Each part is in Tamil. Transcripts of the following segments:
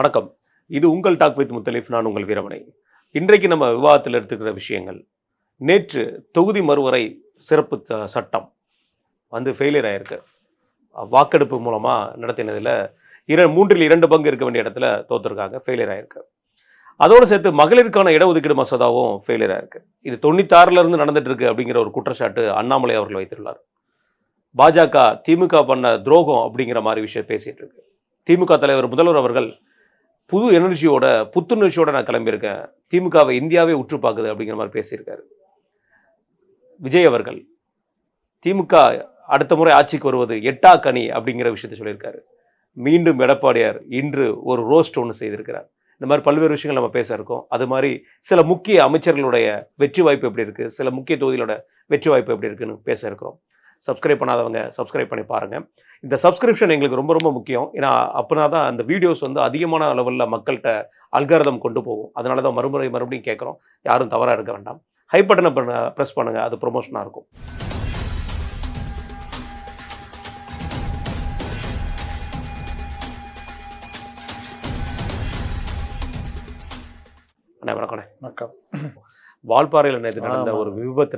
வணக்கம். இது உங்கள் டாக் வித் முத்தலீஃப். நான் உங்கள் வீரமணி. இன்றைக்கு நம்ம விவாதத்தில் எடுத்துக்கிற விஷயங்கள், நேற்று தொகுதி மறுவரை சிறப்பு சட்டம் ஃபெயிலியர் ஆயிருக்கு. வாக்கெடுப்பு மூலமாக நடத்தினதில் மூன்றில் 2 பங்கு இருக்க வேண்டிய இடத்துல தோற்றுருக்காங்க, ஃபெயிலியர் ஆயிருக்கு. அதோடு சேர்த்து மகளிருக்கான இடஒதுக்கீடு மசோதாவும் ஃபெயிலியர் ஆயிருக்கு. இது 96லேருந்து நடந்துட்டு இருக்கு அப்படிங்கிற ஒரு குற்றச்சாட்டு அண்ணாமலை அவர்கள் வைத்துள்ளார். பாஜக திமுக பண்ண துரோகம் அப்படிங்கிற மாதிரி விஷயம் பேசிட்டு இருக்கு. திமுக தலைவர் முதல்வர் அவர்கள் புது எனர்ஜியோட புத்துணர்ச்சியோட நான் கிளம்பியிருக்கேன், திமுகவை இந்தியாவே உற்று பார்க்குது அப்படிங்கிற மாதிரி பேசியிருக்காரு. விஜய் அவர்கள் திமுக அடுத்த முறை ஆட்சிக்கு வருவது 8 கனி அப்படிங்கிற விஷயத்தை சொல்லியிருக்காரு. மீண்டும் எடப்பாடியார் இன்று ஒரு ரோஸ்ட் ஒன்று செய்திருக்கிறார். இந்த மாதிரி பல்வேறு விஷயங்கள் நம்ம பேச இருக்கோம். அது மாதிரி சில முக்கிய அமைச்சர்களுடைய வெற்றி வாய்ப்பு எப்படி இருக்குது, சில முக்கிய தொகுதிகளோட வெற்றி வாய்ப்பு எப்படி இருக்குன்னு பேச இருக்கிறோம். சப்ஸ்கிரைப் பண்ணாதவங்க சப்ஸ்கிரைப் பண்ணி பாருங்கள். இந்த சப்ஸ்கிரிப்ஷன் எங்களுக்கு ரொம்ப ரொம்ப முக்கியம். ஏன்னா அப்படின்னா தான் அந்த வீடியோஸ் அதிகமான லெவலில் மக்கள்கிட்ட அல்காரிதம் கொண்டு போகும். அதனால தான் மறுபடியும் கேட்குறோம், யாரும் தவறாக இருக்க வேண்டாம். ஹை பட்டனை ப்ரெஸ் பண்ணுங்கள், அது ப்ரொமோஷனாக இருக்கும். அண்ணா வணக்கண்ணே. வணக்கம். வால்பாறையில் நேற்று நடந்த ஒரு விபத்து,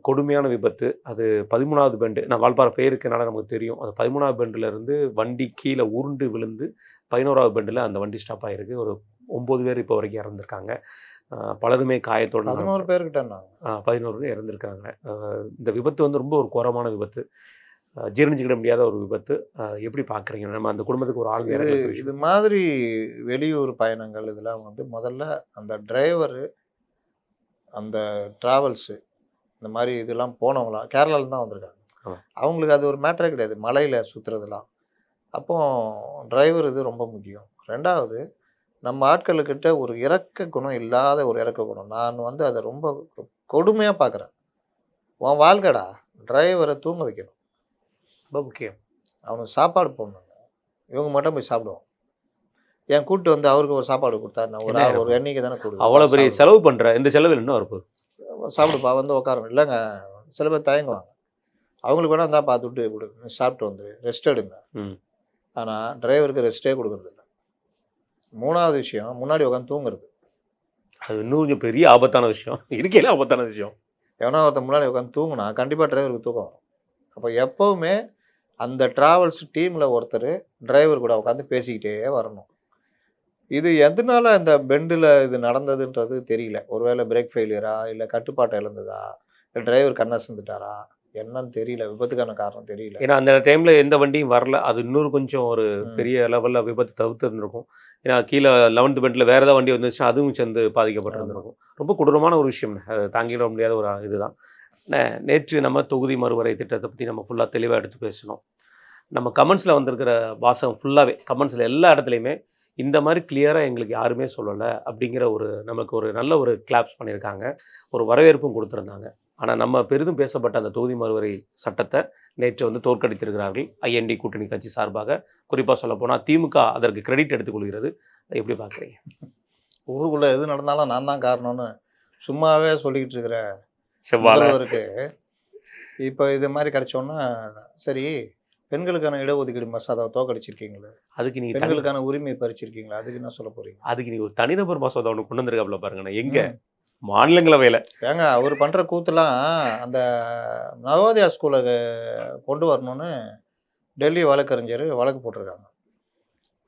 கொடுமையான விபத்து. அது 13வது பெண்டு. நான் வால்பாறை பேருக்குனால நமக்கு தெரியும். அது 13வது பெண்டிலிருந்து வண்டி கீழே உருண்டு விழுந்து 11வது பெண்டில் அந்த வண்டி ஸ்டாப் ஆகிருக்கு. ஒரு 9 பேர் இப்போ வரைக்கும் இறந்துருக்காங்க. பலருமே காயத்தோடு 11 பேர்கிட்ட 11 பேர் இறந்துருக்காங்க. இந்த விபத்து ரொம்ப ஒரு கோரமான விபத்து, ஜீரணிச்சிக்கிட முடியாத ஒரு விபத்து. எப்படி பார்க்குறீங்க? நம்ம அந்த குடும்பத்துக்கு ஒரு ஆள் வேறு இது மாதிரி வெளியூர் பயணங்கள் இதெல்லாம் முதல்ல அந்த டிரைவரு, அந்த ட்ராவல்ஸு, இந்த மாதிரி இதெல்லாம் போனவங்களாம் கேரளாவில் தான் வந்திருக்காங்க. அவங்களுக்கு அது ஒரு மேட்டரே கிடையாது, மலையில் சுற்றுறதுலாம். அப்போ டிரைவர் இது ரொம்ப முக்கியம். 2வது, நம்ம ஆட்களுக்கிட்ட ஒரு இறக்க குணம் இல்லாத ஒரு இறக்க குணம். நான் அதை ரொம்ப கொடுமையாக பார்க்குறேன். உன் வாழ்க்கடா, டிரைவரை தூங்க வைக்கணும், ரொம்ப முக்கியம். அவனுக்கு சாப்பாடு போடணுங்க. இவங்க மட்டும் போய் சாப்பிடுவோம். என் கூப்பிட்டு அவருக்கு ஒரு சாப்பாடு கொடுத்தா நான் ஒரு எண்ணிக்கை தானே கொடுக்கும். அவ்வளோ பெரிய செலவு பண்ணுற இந்த செலவில் இன்னும் இருப்போம். சாப்பிடுப்பா உட்காரணும் இல்லைங்க. சில பேர் தயங்குவாங்க. அவங்களுக்கு வேணா தான் பார்த்து விட்டு கொடுங்க, சாப்பிட்டு வந்து ரெஸ்ட் எடுங்க. ஆனால் டிரைவருக்கு ரெஸ்ட்டே கொடுக்குறது இல்லை. 3வது விஷயம், முன்னாடி உட்காந்து தூங்குறது. அது இன்னும் கொஞ்சம் பெரிய ஆபத்தான விஷயம், இருக்கையில ஆபத்தான விஷயம். எவனா ஒருத்தர் முன்னாடி உட்காந்து தூங்குனா கண்டிப்பாக டிரைவருக்கு தூக்கம் வரும். அப்போ எப்போவுமே அந்த ட்ராவல்ஸ் டீமில் ஒருத்தர் டிரைவர் கூட உட்காந்து பேசிக்கிட்டே வரணும். இது எதனால இந்த பெண்டில் இது நடந்ததுன்றது தெரியல. ஒருவேளை பிரேக் ஃபெயிலியரா, இல்லை கட்டுப்பாட்டை இழந்ததா, இல்லை டிரைவர் கண்ணை செஞ்சுட்டாரா, என்னன்னு தெரியல. விபத்துக்கான காரணம் தெரியல. ஏன்னா அந்த டைமில் எந்த வண்டியும் வரல. அது இன்னொரு கொஞ்சம் ஒரு பெரிய லெவலில் விபத்து தவிர்த்து இருந்திருக்கும். ஏன்னா கீழே 11th பெண்டில் வேறு ஏதாவது வண்டி வந்துச்சுன்னா அதுவும் சேர்ந்து பாதிக்கப்பட்டிருந்திருக்கும். ரொம்ப கொடூரமான ஒரு விஷயம், அதை தாங்கிட முடியாத ஒரு இதுதான். நேற்று நம்ம தொகுதி மறுவரை திட்டத்தை பற்றி நம்ம ஃபுல்லாக தெளிவாக எடுத்து பேசணும். நம்ம கமெண்ட்ஸில் வந்திருக்கிற வாசகம் ஃபுல்லாகவே, கமெண்ட்ஸில் எல்லா இடத்துலையுமே இந்த மாதிரி கிளியராக எங்களுக்கு யாருமே சொல்லலை அப்படிங்கிற நமக்கு ஒரு நல்ல ஒரு கிளாப்ஸ் பண்ணியிருக்காங்க, ஒரு வரவேற்பும் கொடுத்துருந்தாங்க. ஆனால் நம்ம பெரிதும் பேசப்பட்ட அந்த தொகுதி மறுவரை சட்டத்தை நேற்று தோற்கடித்திருக்கிறார்கள் ஐஎன்டி கூட்டணி கட்சி சார்பாக. குறிப்பாக சொல்லப்போனால் திமுக அதற்கு கிரெடிட் எடுத்துக்கொள்கிறது. எப்படி பார்க்குறீங்க? ஊருக்குள்ளே எது நடந்தாலும் நான் தான் காரணம்னு சும்மாவே சொல்லிக்கிட்டு இருக்கிற செவ்வாய்க்கு இப்போ இது மாதிரி கிடைச்சோன்னா, சரி பெண்களுக்கான இடஒதுக்கீடு மசோதாவை தோக்கடிச்சிருக்கீங்களே, அதுக்கு நீங்கள் பெண்களுக்கான உரிமையை பறிச்சிருக்கீங்களா, அதுக்கு என்ன சொல்ல போறீங்க? அதுக்கு நீங்கள் ஒரு தனிநபர் மசோதா ஒன்று கொண்டு வந்திருக்காப்புல பாருங்கண்ணா. எங்கே மாநிலங்களவையில் ஏங்க அவர் பண்ணுற கூத்துலாம், அந்த நவோதயா ஸ்கூலை கொண்டு வரணும்னு டெல்லி வழக்கறிஞர் வழக்கு போட்டிருக்காங்க.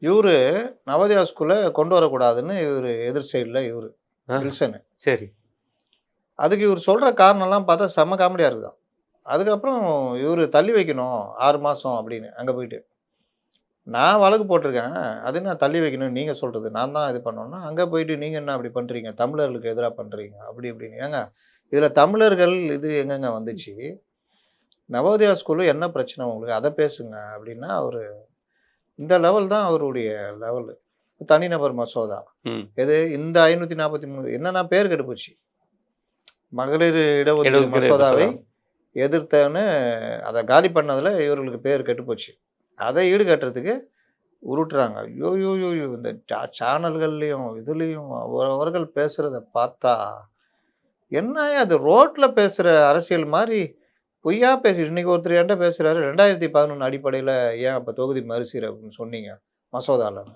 இவர் நவோதயா ஸ்கூலை கொண்டு வரக்கூடாதுன்னு இவர் எதிர் சைடில் இவர் வில்சனு. சரி, அதுக்கு இவர் சொல்கிற காரணம்லாம் பார்த்தா செம்ம காமெடியாக இருக்குதான். அதுக்கப்புறம் இவர் தள்ளி வைக்கணும் 6 மாதம் அப்படின்னு அங்கே போயிட்டு, நான் வழக்கு போட்டிருக்கேன், அது என்ன தள்ளி வைக்கணும் நீங்கள் சொல்கிறது, நான் தான் இது பண்ணோன்னா, அங்கே போயிட்டு நீங்கள் என்ன அப்படி பண்ணுறீங்க, தமிழர்களுக்கு எதிராக பண்ணுறீங்க அப்படி இப்படின்னு. ஏங்க இதில் தமிழர்கள் இது எங்கெங்க வந்துச்சு? நவோதயா ஸ்கூலில் என்ன பிரச்சனை உங்களுக்கு, அதை பேசுங்க அப்படின்னா அவர் இந்த லெவல் தான் அவருடைய லெவலு. தனிநபர் மசோதா எது, இந்த 543 என்னன்னா பேர் கெட்டு போச்சு. மகளிர் இடஒதுக்கீடு மசோதாவை எதிர்த்தன்னு அதை காலி பண்ணதில் இவர்களுக்கு பேர் கெட்டுப்போச்சு. அதை ஈடுகட்டுறதுக்கு உருட்டுறாங்க. ஐயோ இந்த சேனல்கள்லையும் இதுலேயும் அவர்கள் பேசுகிறத பார்த்தா என்ன, அது ரோட்டில் பேசுகிற அரசியல் மாதிரி பொய்யா பேசி. இன்றைக்கி ஒருத்தர் என்கிட்ட பேசுகிறாரு, 2011 அடிப்படையில் ஏன் அப்போ தொகுதி மறுசீரமைப்புன்னு சொன்னீங்க மசோதாவில்.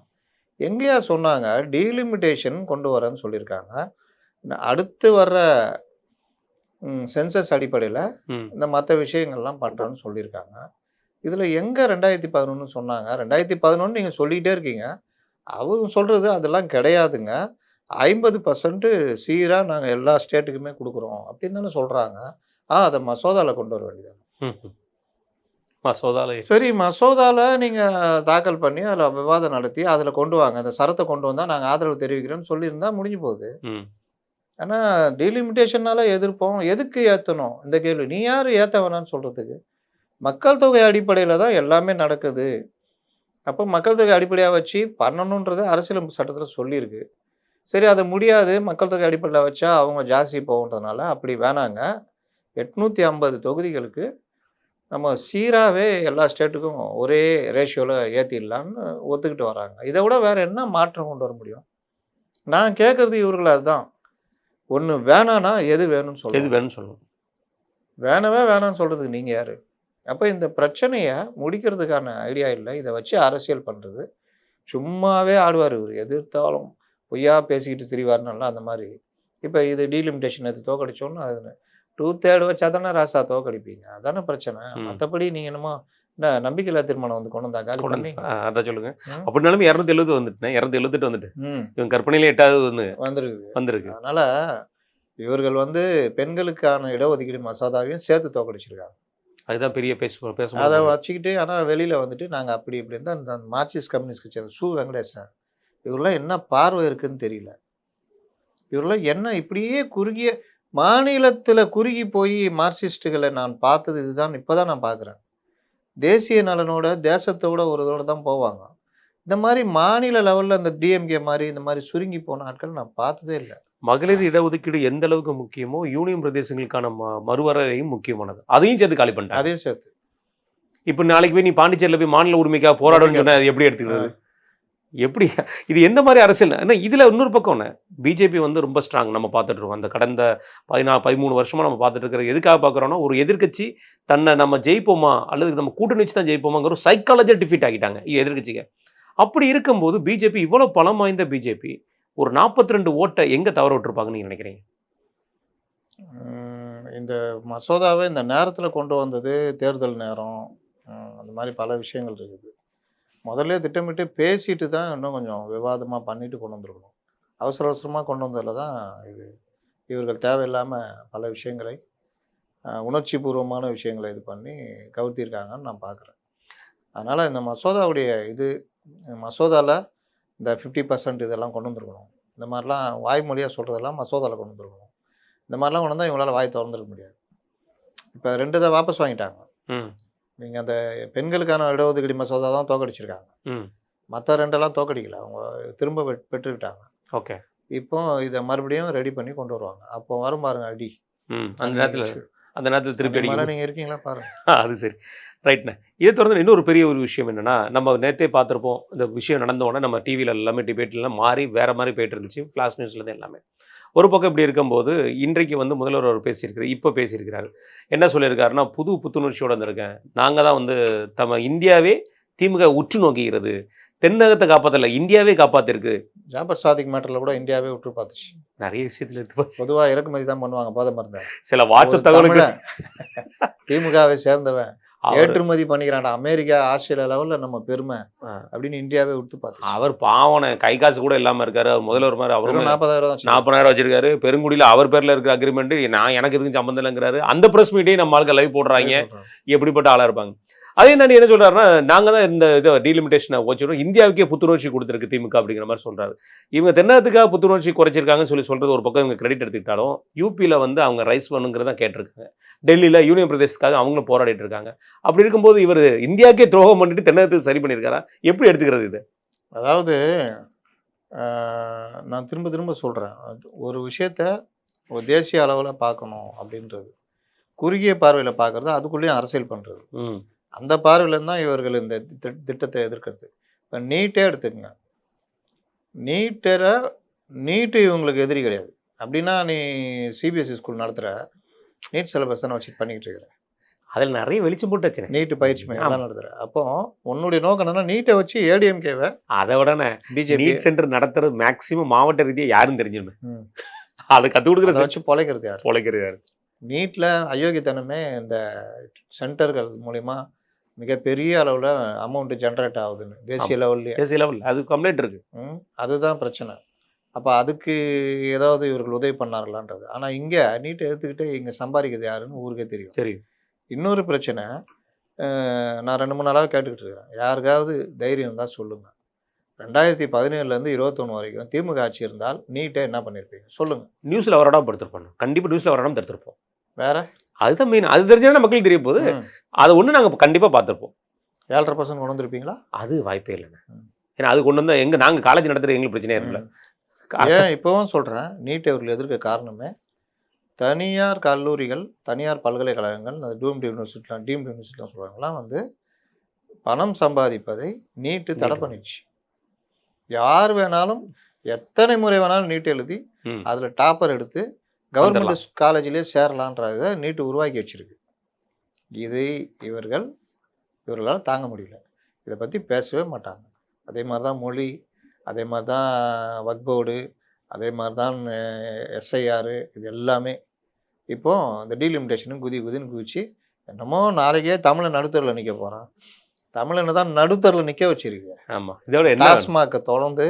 எங்கேயா சொன்னாங்க டீலிமிட்டேஷன் கொண்டு வரேன்னு சொல்லியிருக்காங்க. அடுத்து வர்ற சென்சஸ் அடிப்படையில் ம் இந்த மற்ற விஷயங்கள்லாம் பண்ணுறேன்னு சொல்லியிருக்காங்க. இதில் எங்கே 2011 சொன்னாங்க? 2011 நீங்கள் சொல்லிக்கிட்டே இருக்கீங்க. அவங்க சொல்கிறது அதெல்லாம் கிடையாதுங்க. 50% சீராக நாங்கள் எல்லா ஸ்டேட்டுக்குமே கொடுக்குறோம் அப்படின்னு தானே சொல்கிறாங்க. அதை மசோதாவில் கொண்டு வர வேண்டியது. ம் மசோதால சரி, மசோதாவில் நீங்கள் தாக்கல் பண்ணி அதில் விவாதம் நடத்தி அதில் கொண்டு வாங்க. அந்த சரத்தை கொண்டு வந்தால் நாங்கள் ஆதரவு தெரிவிக்கிறோன்னு சொல்லியிருந்தா முடிஞ்சு போகுது. ம் ஆனால் டீலிமிட்டேஷனால எதிர்ப்போம். எதுக்கு ஏற்றணும் இந்த கேள்வி? நீ யார் ஏற்ற வேணான்னு சொல்கிறதுக்கு? மக்கள் தொகை அடிப்படையில் தான் எல்லாமே நடக்குது. அப்போ மக்கள் தொகை அடிப்படையாக வச்சு பண்ணணுன்றது அரசியல் சட்டத்தில் சொல்லியிருக்கு. சரி, அது முடியாது, மக்கள் தொகை அடிப்படையில் வச்சா அவங்க ஜாஸ்தி போகுன்றதுனால அப்படி வேணாங்க. 850 தொகுதிகளுக்கு நம்ம சீராகவே எல்லா ஸ்டேட்டுக்கும் ஒரே ரேஷியோவில் ஏற்றிடலான்னு ஒத்துக்கிட்டு வராங்க. இதை விட வேறு என்ன மாற்றம் கொண்டு வர முடியும்? நான் கேட்குறது இவர்கள் அதுதான். ஒன்று வேணான்னா எது வேணும்னு எது சொல்லுங்கள். வேணும்னு சொல்லணும். வேணவே வேணான்னு சொல்கிறதுக்கு நீங்கள் யார்? அப்போ இந்த பிரச்சனையை முடிக்கிறதுக்கான ஐடியா இல்லை. இதை வச்சு அரசியல் பண்ணுறது சும்மாவே ஆடுவார் இவர். எதிர்த்தாலும் பொய்யா பேசிக்கிட்டு திரிவார்னால அந்த மாதிரி. இப்போ இது டீலிமிட்டேஷன் எடுத்து தோக்கடிச்சோன்னு அது 2/3 வச்சா தானே ராசா தோக்கடிப்பீங்க. அதானே பிரச்சனை. மற்றபடி நீங்கள் என்னமோ என்ன நம்பிக்கையில்லா தீர்மானம் வந்து கொண்டு வந்தா காலி பண்ணி அதான் சொல்லுங்க. அப்படின்னாலும் 270 வந்துட்டேன், 278 வந்துட்டு இவன் கற்பனையில 8வது வந்திருக்கு. அதனால இவர்கள் வந்து பெண்களுக்கான இடஒதுக்கீடு மசோதாவையும் சேர்த்து தோக்கடிச்சிருக்காங்க. அதுதான் பெரிய பேச அதை வச்சுக்கிட்டு ஆனால் வெளியில் வந்துட்டு நாங்கள் அப்படி இப்படி தான் இந்த மார்க்சிஸ்ட் கம்யூனிஸ்ட் கட்சி சு வெங்கடேசன் இவரெல்லாம் என்ன பார்வை இருக்குன்னு தெரியல. இவரெல்லாம் என்ன இப்படியே குறுகிய மாநிலத்தில் குறுகி போய் மார்க்சிஸ்ட்டுகளை நான் பார்த்தது இதுதான். இப்போ தான் நான் பார்க்குறேன். தேசிய நலனோட தேசத்தோட ஒரு இதோட தான் போவாங்க. இந்த மாதிரி மாநில லெவலில் இந்த டிஎம்கே மாதிரி இந்த மாதிரி சுருங்கி போன ஆட்கள் நான் பார்த்ததே இல்லை. மகளிர் இடஒதுக்கீடு எந்த அளவுக்கு முக்கியமோ யூனியன் பிரதேசங்களுக்கான மறுவரையும் முக்கியமானது. அதையும் சேர்த்து காலி பண்ணிட்டாங்க. அதையும் சேர்த்து இப்போ நாளைக்கு போய் நீ பாண்டிச்சேரியில் போய் மாநில உரிமைக்காக போராடணும்னு சொன்னா அது எப்படி எடுத்துக்கிறது? எப்படி இது எந்த மாதிரி அரசியல்? ஏன்னா இதில் இன்னொரு பக்கம் ஒன்று, பிஜேபி வந்து ரொம்ப ஸ்ட்ராங். நம்ம பார்த்துட்டு இருக்கோம் அந்த கடந்த 13 வருஷமாக நம்ம பார்த்துட்டு இருக்கிறது. எதுக்காக பார்க்குறோன்னா, ஒரு எதிர்க்கட்சி தன்னை நம்ம ஜெயிப்போமா அல்லது நம்ம கூட்டணி வச்சு தான் ஜெயிப்போமாங்கிற ஒரு சைக்காலஜியாக டிஃபீட் ஆகிட்டாங்க எதிர்க்கட்சிக்கு. அப்படி இருக்கும்போது பிஜேபி இவ்வளோ பலம் வாய்ந்த பிஜேபி ஒரு 42 ஓட்டை எங்கே தவற விட்டுருப்பாங்கன்னு நீங்கள் நினைக்கிறீங்க? இந்த மசோதாவை இந்த நேரத்தில் கொண்டு வந்தது தேர்தல் நேரம், அந்த மாதிரி பல விஷயங்கள் இருக்குது. முதல்ல திட்டமிட்டு பேசிட்டு தான் இன்னும் கொஞ்சம் விவாதமாக பண்ணிட்டு கொண்டு வந்திருக்கணும். அவசர அவசரமாக கொண்டு வந்ததில் தான் இவர்கள் தேவையில்லாமல் பல விஷயங்களை உணர்ச்சி பூர்வமான விஷயங்களை இது பண்ணி கவுத்திருக்காங்கன்னு நான் பார்க்குறேன். அதனால் இந்த மசோதாவுடைய மசோதாவில் இந்த 50% இதெல்லாம் கொண்டு வந்துருக்கணும். இந்த மாதிரிலாம் வாய்மொழியாக சொல்கிறதெல்லாம் மசோதாவில் கொண்டு வந்துருக்கணும். இந்த மாதிரிலாம் கொண்டு வந்தால் இவங்களால் வாய் திறந்துருக்க முடியாது. இப்போ 2 இதை வாபஸ் வாங்கிட்டாங்க. நீங்கள் அந்த பெண்களுக்கான இடஒதுக்கீடு மசோதா தான் தோக்கடிச்சிருக்காங்க. மற்ற 2 தோக்கடிக்கல, அவங்க திரும்ப பெற்றுக்கிட்டாங்க. ஓகே, இப்போ இதை மறுபடியும் ரெடி பண்ணி கொண்டு வருவாங்க. அப்போ வரும் பாருங்க அடி. அந்த நேரத்தில் திருப்பி நீங்கள் இருக்கீங்களா பாருங்க. அது சரி, ரைட்ண்ணே. இதை தொடர்ந்து இன்னொரு பெரிய ஒரு விஷயம் என்னென்னா, நம்ம நேற்றே பார்த்துருப்போம், இந்த விஷயம் நடந்த உடனே நம்ம டிவியில் எல்லாமே டிபேட்லாம் மாறி வேறு மாதிரி போயிட்டு இருந்துச்சு. ஃப்ளாஷ் நியூஸ்லேருந்து எல்லாமே ஒரு பக்கம் இப்படி இருக்கும்போது இன்றைக்கு வந்து முதல்வர் அவர் பேசியிருக்கிறார். இப்போ பேசியிருக்கிறாரு. என்ன சொல்லியிருக்காருன்னா, புத்துணர்ச்சியோடு வந்திருக்கேன். நாங்கள் தான் வந்து இந்தியாவே திமுக உற்று நோக்குகிறது. தென்னகத்தை காப்பாற்றல, இந்தியாவே காப்பாற்றிருக்கு. ஜாபர் சாதிக் மேட்டரில் கூட இந்தியாவே விட்டு பார்த்துச்சு. நிறைய விஷயத்தில் எடுத்து பொதுவாக இறக்குமதி தான் பண்ணுவாங்க போதை மருந்து. சில வாட்ஸ்அப் தகவல்கள் திமுகவை சேர்ந்தவன் ஏற்றுமதி பண்ணிக்கிறான்டா அமெரிக்கா ஆஸ்திரேலியா லெவலில் நம்ம பெருமை அப்படின்னு இந்தியாவே விட்டு பார்த்து. அவர் பாவனை கை காசு கூட இல்லாமல் இருக்காரு. அவர் முதல்வர் மாதிரி அவரும் 40,000 வச்சிருக்காரு. பெருங்குடியில் அவர் பேரில் இருக்கிற அக்ரிமெண்ட் எனக்கு எதுக்கும் சம்மந்தம் இல்லைங்கிறாரு. அந்த ப்ரெஸ் மீட்டையும் நம்ம ஆளுக்கு லைவ் போடுறாங்க. எப்படிப்பட்ட ஆளாக இருப்பாங்க. அதே தாண்டி என்ன சொல்கிறாருன்னா, நாங்கள் தான் இந்த இதை டீலிமிட்டேஷனை வச்சுருவோம், இந்தியாவுக்கே புத்துணர்ச்சி கொடுத்துருக்கு திமுக அப்படிங்கிற மாதிரி சொல்கிறாரு. இவங்க தென்னகத்துக்காக புத்துணர்ச்சி குறைச்சிருக்காங்கன்னு சொல்கிறது ஒரு பக்கம் இவங்க கிரெடிட் எடுத்துக்கிட்டாலும், யூபியில் வந்து அவங்க ரைஸ் பண்ணுங்கிறத கேட்டிருக்காங்க. டெல்லியில் யூனியன் பிரதேசத்துக்காக அவங்களும் போராடிட்டு இருக்காங்க. அப்படி இருக்கும்போது இவர் இந்தியாவுக்கே துரோகம் பண்ணிட்டு தென்னகத்துக்கு சரி பண்ணியிருக்காரா? எப்படி எடுத்துக்கிறது இது? அதாவது நான் திரும்ப திரும்ப சொல்கிறேன், ஒரு விஷயத்த ஒரு தேசிய அளவில் பார்க்கணும் அப்படின்றது, குறுகிய பார்வையில் பார்க்குறது, அதுக்குள்ளேயும் அரசியல் பண்ணுறது, அந்த பார்வையில் தான் இவர்கள் இந்த திட்டத்தை எதிர்க்கிறது. இப்போ நீட்டே எடுத்துக்கங்க. நீட்டு இவங்களுக்கு எதிரி கிடையாது. அப்படின்னா நீ சிபிஎஸ்சி ஸ்கூல் நடத்துகிற நீட் சிலபஸ் தானே வச்சு பண்ணிக்கிட்டு இருக்கிற. அதில் நிறைய வெளிச்சம் போட்டு நீட்டு பயிற்சி மையம் நடத்துற. அப்போ உன்னுடைய நோக்கம் என்னன்னா நீட்டை வச்சு ஏடிஎம்கேவை அதை விட பிஜேபி நீட் சென்டர் நடத்துறது மேக்சிமம் மாவட்ட ரீதியாக யாரும் தெரிஞ்சிருமே. அதை கற்றுக் கொடுக்குற வச்சு பொழைக்கிறது யார்? பொழைக்கிறது யார்? நீட்டில் அயோக்கியத்தனமே இந்த சென்டர்கள் மூலிமா மிகப்பெரிய அளவில் அமௌண்ட் ஜென்ரேட் ஆகுதுன்னு தேசிய லெவலில் அது கம்ப்ளைண்ட் இருக்கு. அதுதான் பிரச்சனை. அப்போ அதுக்கு ஏதாவது இவர்கள் உதவி பண்ணார்களான்றது. ஆனால் இங்கே நீட்டை எடுத்துக்கிட்டு இங்கே சம்பாதிக்கிறது யாருன்னு ஊருக்கே தெரியும். சரி, இன்னொரு பிரச்சனை, நான் 2-3 நாளாக கேட்டுக்கிட்டு இருக்கிறேன், யாருக்காவது தைரியம் இருந்தால் சொல்லுங்கள், 2017 21 வரைக்கும் திமுக ஆட்சி இருந்தால் நீட்டை என்ன பண்ணியிருப்பீங்க சொல்லுங்கள். நியூஸில் வரடம் படுத்திருப்போம். கண்டிப்பாக நியூஸில் வரடம் தடுத்திருப்போம். வேற அதுதான் மெயின். அது தெரிஞ்சால் மக்களுக்கு தெரிய போகுது. அதை ஒன்று நாங்கள் கண்டிப்பாக பார்த்துருப்போம். 7.5% கொண்டு வந்திருப்பீங்களா? அது வாய்ப்பே இல்லைண்ணே. ஏன்னா அது கொண்டு வந்தால் நாங்கள் காலேஜ் நடத்துகிற எங்களுக்கு பிரச்சனையே இல்லை. ஏன் இப்போவும் சொல்கிறேன், நீட் அவர்கள் எதிர்க்க காரணமே தனியார் கல்லூரிகள், தனியார் பல்கலைக்கழகங்கள், அந்த டீம்டு யூனிவர்சிட்டிலாம் சொல்கிறாங்களாம் பணம் சம்பாதிப்பதை நீட்டு தடை பண்ணிடுச்சு. யார் வேணாலும் எத்தனை முறை வேணாலும் நீட் எழுதி அதில் டாப்பர் எடுத்து கவர்மெண்ட் காலேஜிலே சேரலான்றத நீட்டு உருவாக்கி வச்சிருக்கு. இதை இவர்களால் தாங்க முடியல. இதை பற்றி பேசவே மாட்டாங்க. அதே மாதிரி தான் மொழி, அதே மாதிரி தான் வக்ஃப் போர்டு, அதே மாதிரி தான் எஸ்ஐஆர், இது எல்லாமே இப்போது இந்த டீலிமிட்டேஷனும் குதின்னு குதிச்சு என்னமோ நாளைக்கே தமிழை நடுத்தரில் நிற்க போகிறான். தமிழனை தான் நடுத்தரில் நிற்க வச்சிருக்கு. ஆமாம், இதோட டாஸ்மாகை தொடர்ந்து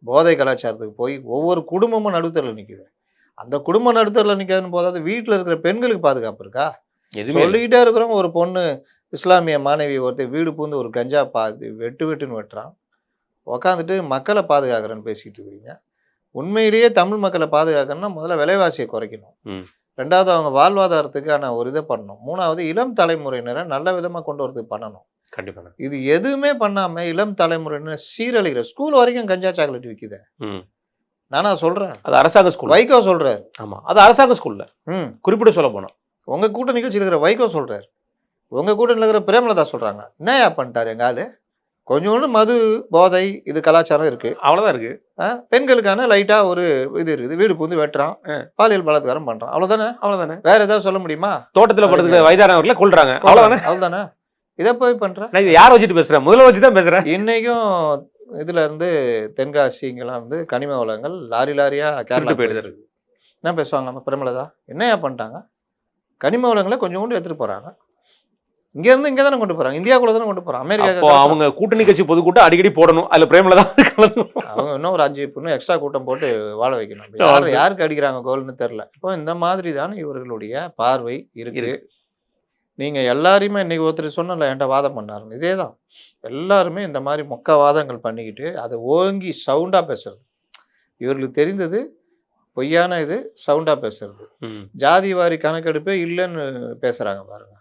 போதை கலாச்சாரத்துக்கு போய் ஒவ்வொரு குடும்பமும் நடுத்தரில் நிற்குது. அந்த குடும்பம் நடுத்தரில் நிற்காதுன்னு போதாது, வீட்டில் இருக்கிற பெண்களுக்கு பாதுகாப்பு இருக்கா? சொல்லிக்கிட்டே இருக்கிறோம். ஒரு பொண்ணு இஸ்லாமிய மாணவி ஒருத்தர் வீடு பூந்து ஒரு கஞ்சா வெட்டுன்னு வெட்டுறான். உக்காந்துட்டு மக்களை பாதுகாக்கிறேன்னு பேசிக்கிட்டு இருக்கிறீங்க. உண்மையிலேயே தமிழ் மக்களை பாதுகாக்கணும்னா முதல்ல விலைவாசியை குறைக்கணும். 2வது அவங்க வாழ்வாதாரத்துக்கான ஒரு இதை பண்ணணும். 3வது இளம் தலைமுறையினரை நல்ல விதமாக கொண்டு வரதுக்கு பண்ணணும். கண்டிப்பாக இது எதுவுமே பண்ணாமல் இளம் தலைமுறையினர் சீரழிகிற. ஸ்கூல் வரைக்கும் கஞ்சா சாக்லேட் விற்குது. நானா சொல்கிறேன், அது அரசாங்க ஸ்கூல். வைகோ சொல்கிறார். ஆமாம், அது அரசாங்க ஸ்கூலில் குறிப்பிட்டு சொல்ல போனோம். உங்கள் கூட்ட நிகழ்ச்சி இருக்கிற வைகோ சொல்கிறார். உங்கள் கூட்டணியில் இருக்கிற பிரேமலதா சொல்கிறாங்க. என்னையா பண்ணிட்டார் எங்கள் ஆள்? கொஞ்சோண்டு மது, போதை, இது கலாச்சாரம் இருக்குது, அவ்வளோதான் இருக்குது. பெண்களுக்கான லைட்டாக ஒரு இது இருக்குது, வீடு பூந்து வெட்டுறான், பாலியல் பலாத்காரம் பண்ணுறான், அவ்வளோதானே. வேற ஏதாவது சொல்ல முடியுமா? தோட்டத்தில் படுத்துக்கிற வயதானவர்களை கொள்றாங்க, அவ்வளோதானே. இதை போய் பண்ணுறேன். நான் யாரை வச்சுட்டு பேசுகிறேன்? முதல்ல வச்சு தான் பேசுகிறேன். இன்னைக்கும் இதுல தென்காசி இங்கெல்லாம் கனிம வளங்கள் லாரியாக கேரளா போயிடுது. என்ன பேசுவாங்க பிரேமலதா? என்னையா பண்ணிட்டாங்க? கனிம வளங்களை கொஞ்சம் கொண்டு எடுத்துகிட்டு போகிறாங்க. இங்கேருந்து இங்கே தானே கொண்டு போகிறாங்க, இந்தியாவுக்குள்ள தானே கொண்டு போகிறாங்க. அமெரிக்கா அவங்க கூட்டணி கட்சி பொதுக்கூட்டம் அடிக்கடி போடணும். அதில் பிரேமலதா அவங்க இன்னும் ஒரு 5 இன்னும் எக்ஸ்ட்ரா கூட்டம் போட்டு வாழ வைக்கணும். யாருக்கு அடிக்கிறாங்க கோல்னு தெரில. இப்போ இந்த மாதிரி தானே இவர்களுடைய பார்வை இருக்குது. நீங்கள் எல்லாரையுமே இன்றைக்கி ஒருத்தர் சொன்னல என்கிட்ட வாதம் பண்ணாருன்னு, இதே தான். எல்லாருமே இந்த மாதிரி மொக்க வாதங்கள் பண்ணிக்கிட்டு அதை ஓங்கி சவுண்டாக பேசுறது. இவர்களுக்கு தெரிந்தது பொய்யான இது சவுண்டாக பேசுறது. ஜாதி வாரி கணக்கெடுப்பே இல்லைன்னு பேசுகிறாங்க பாருங்க,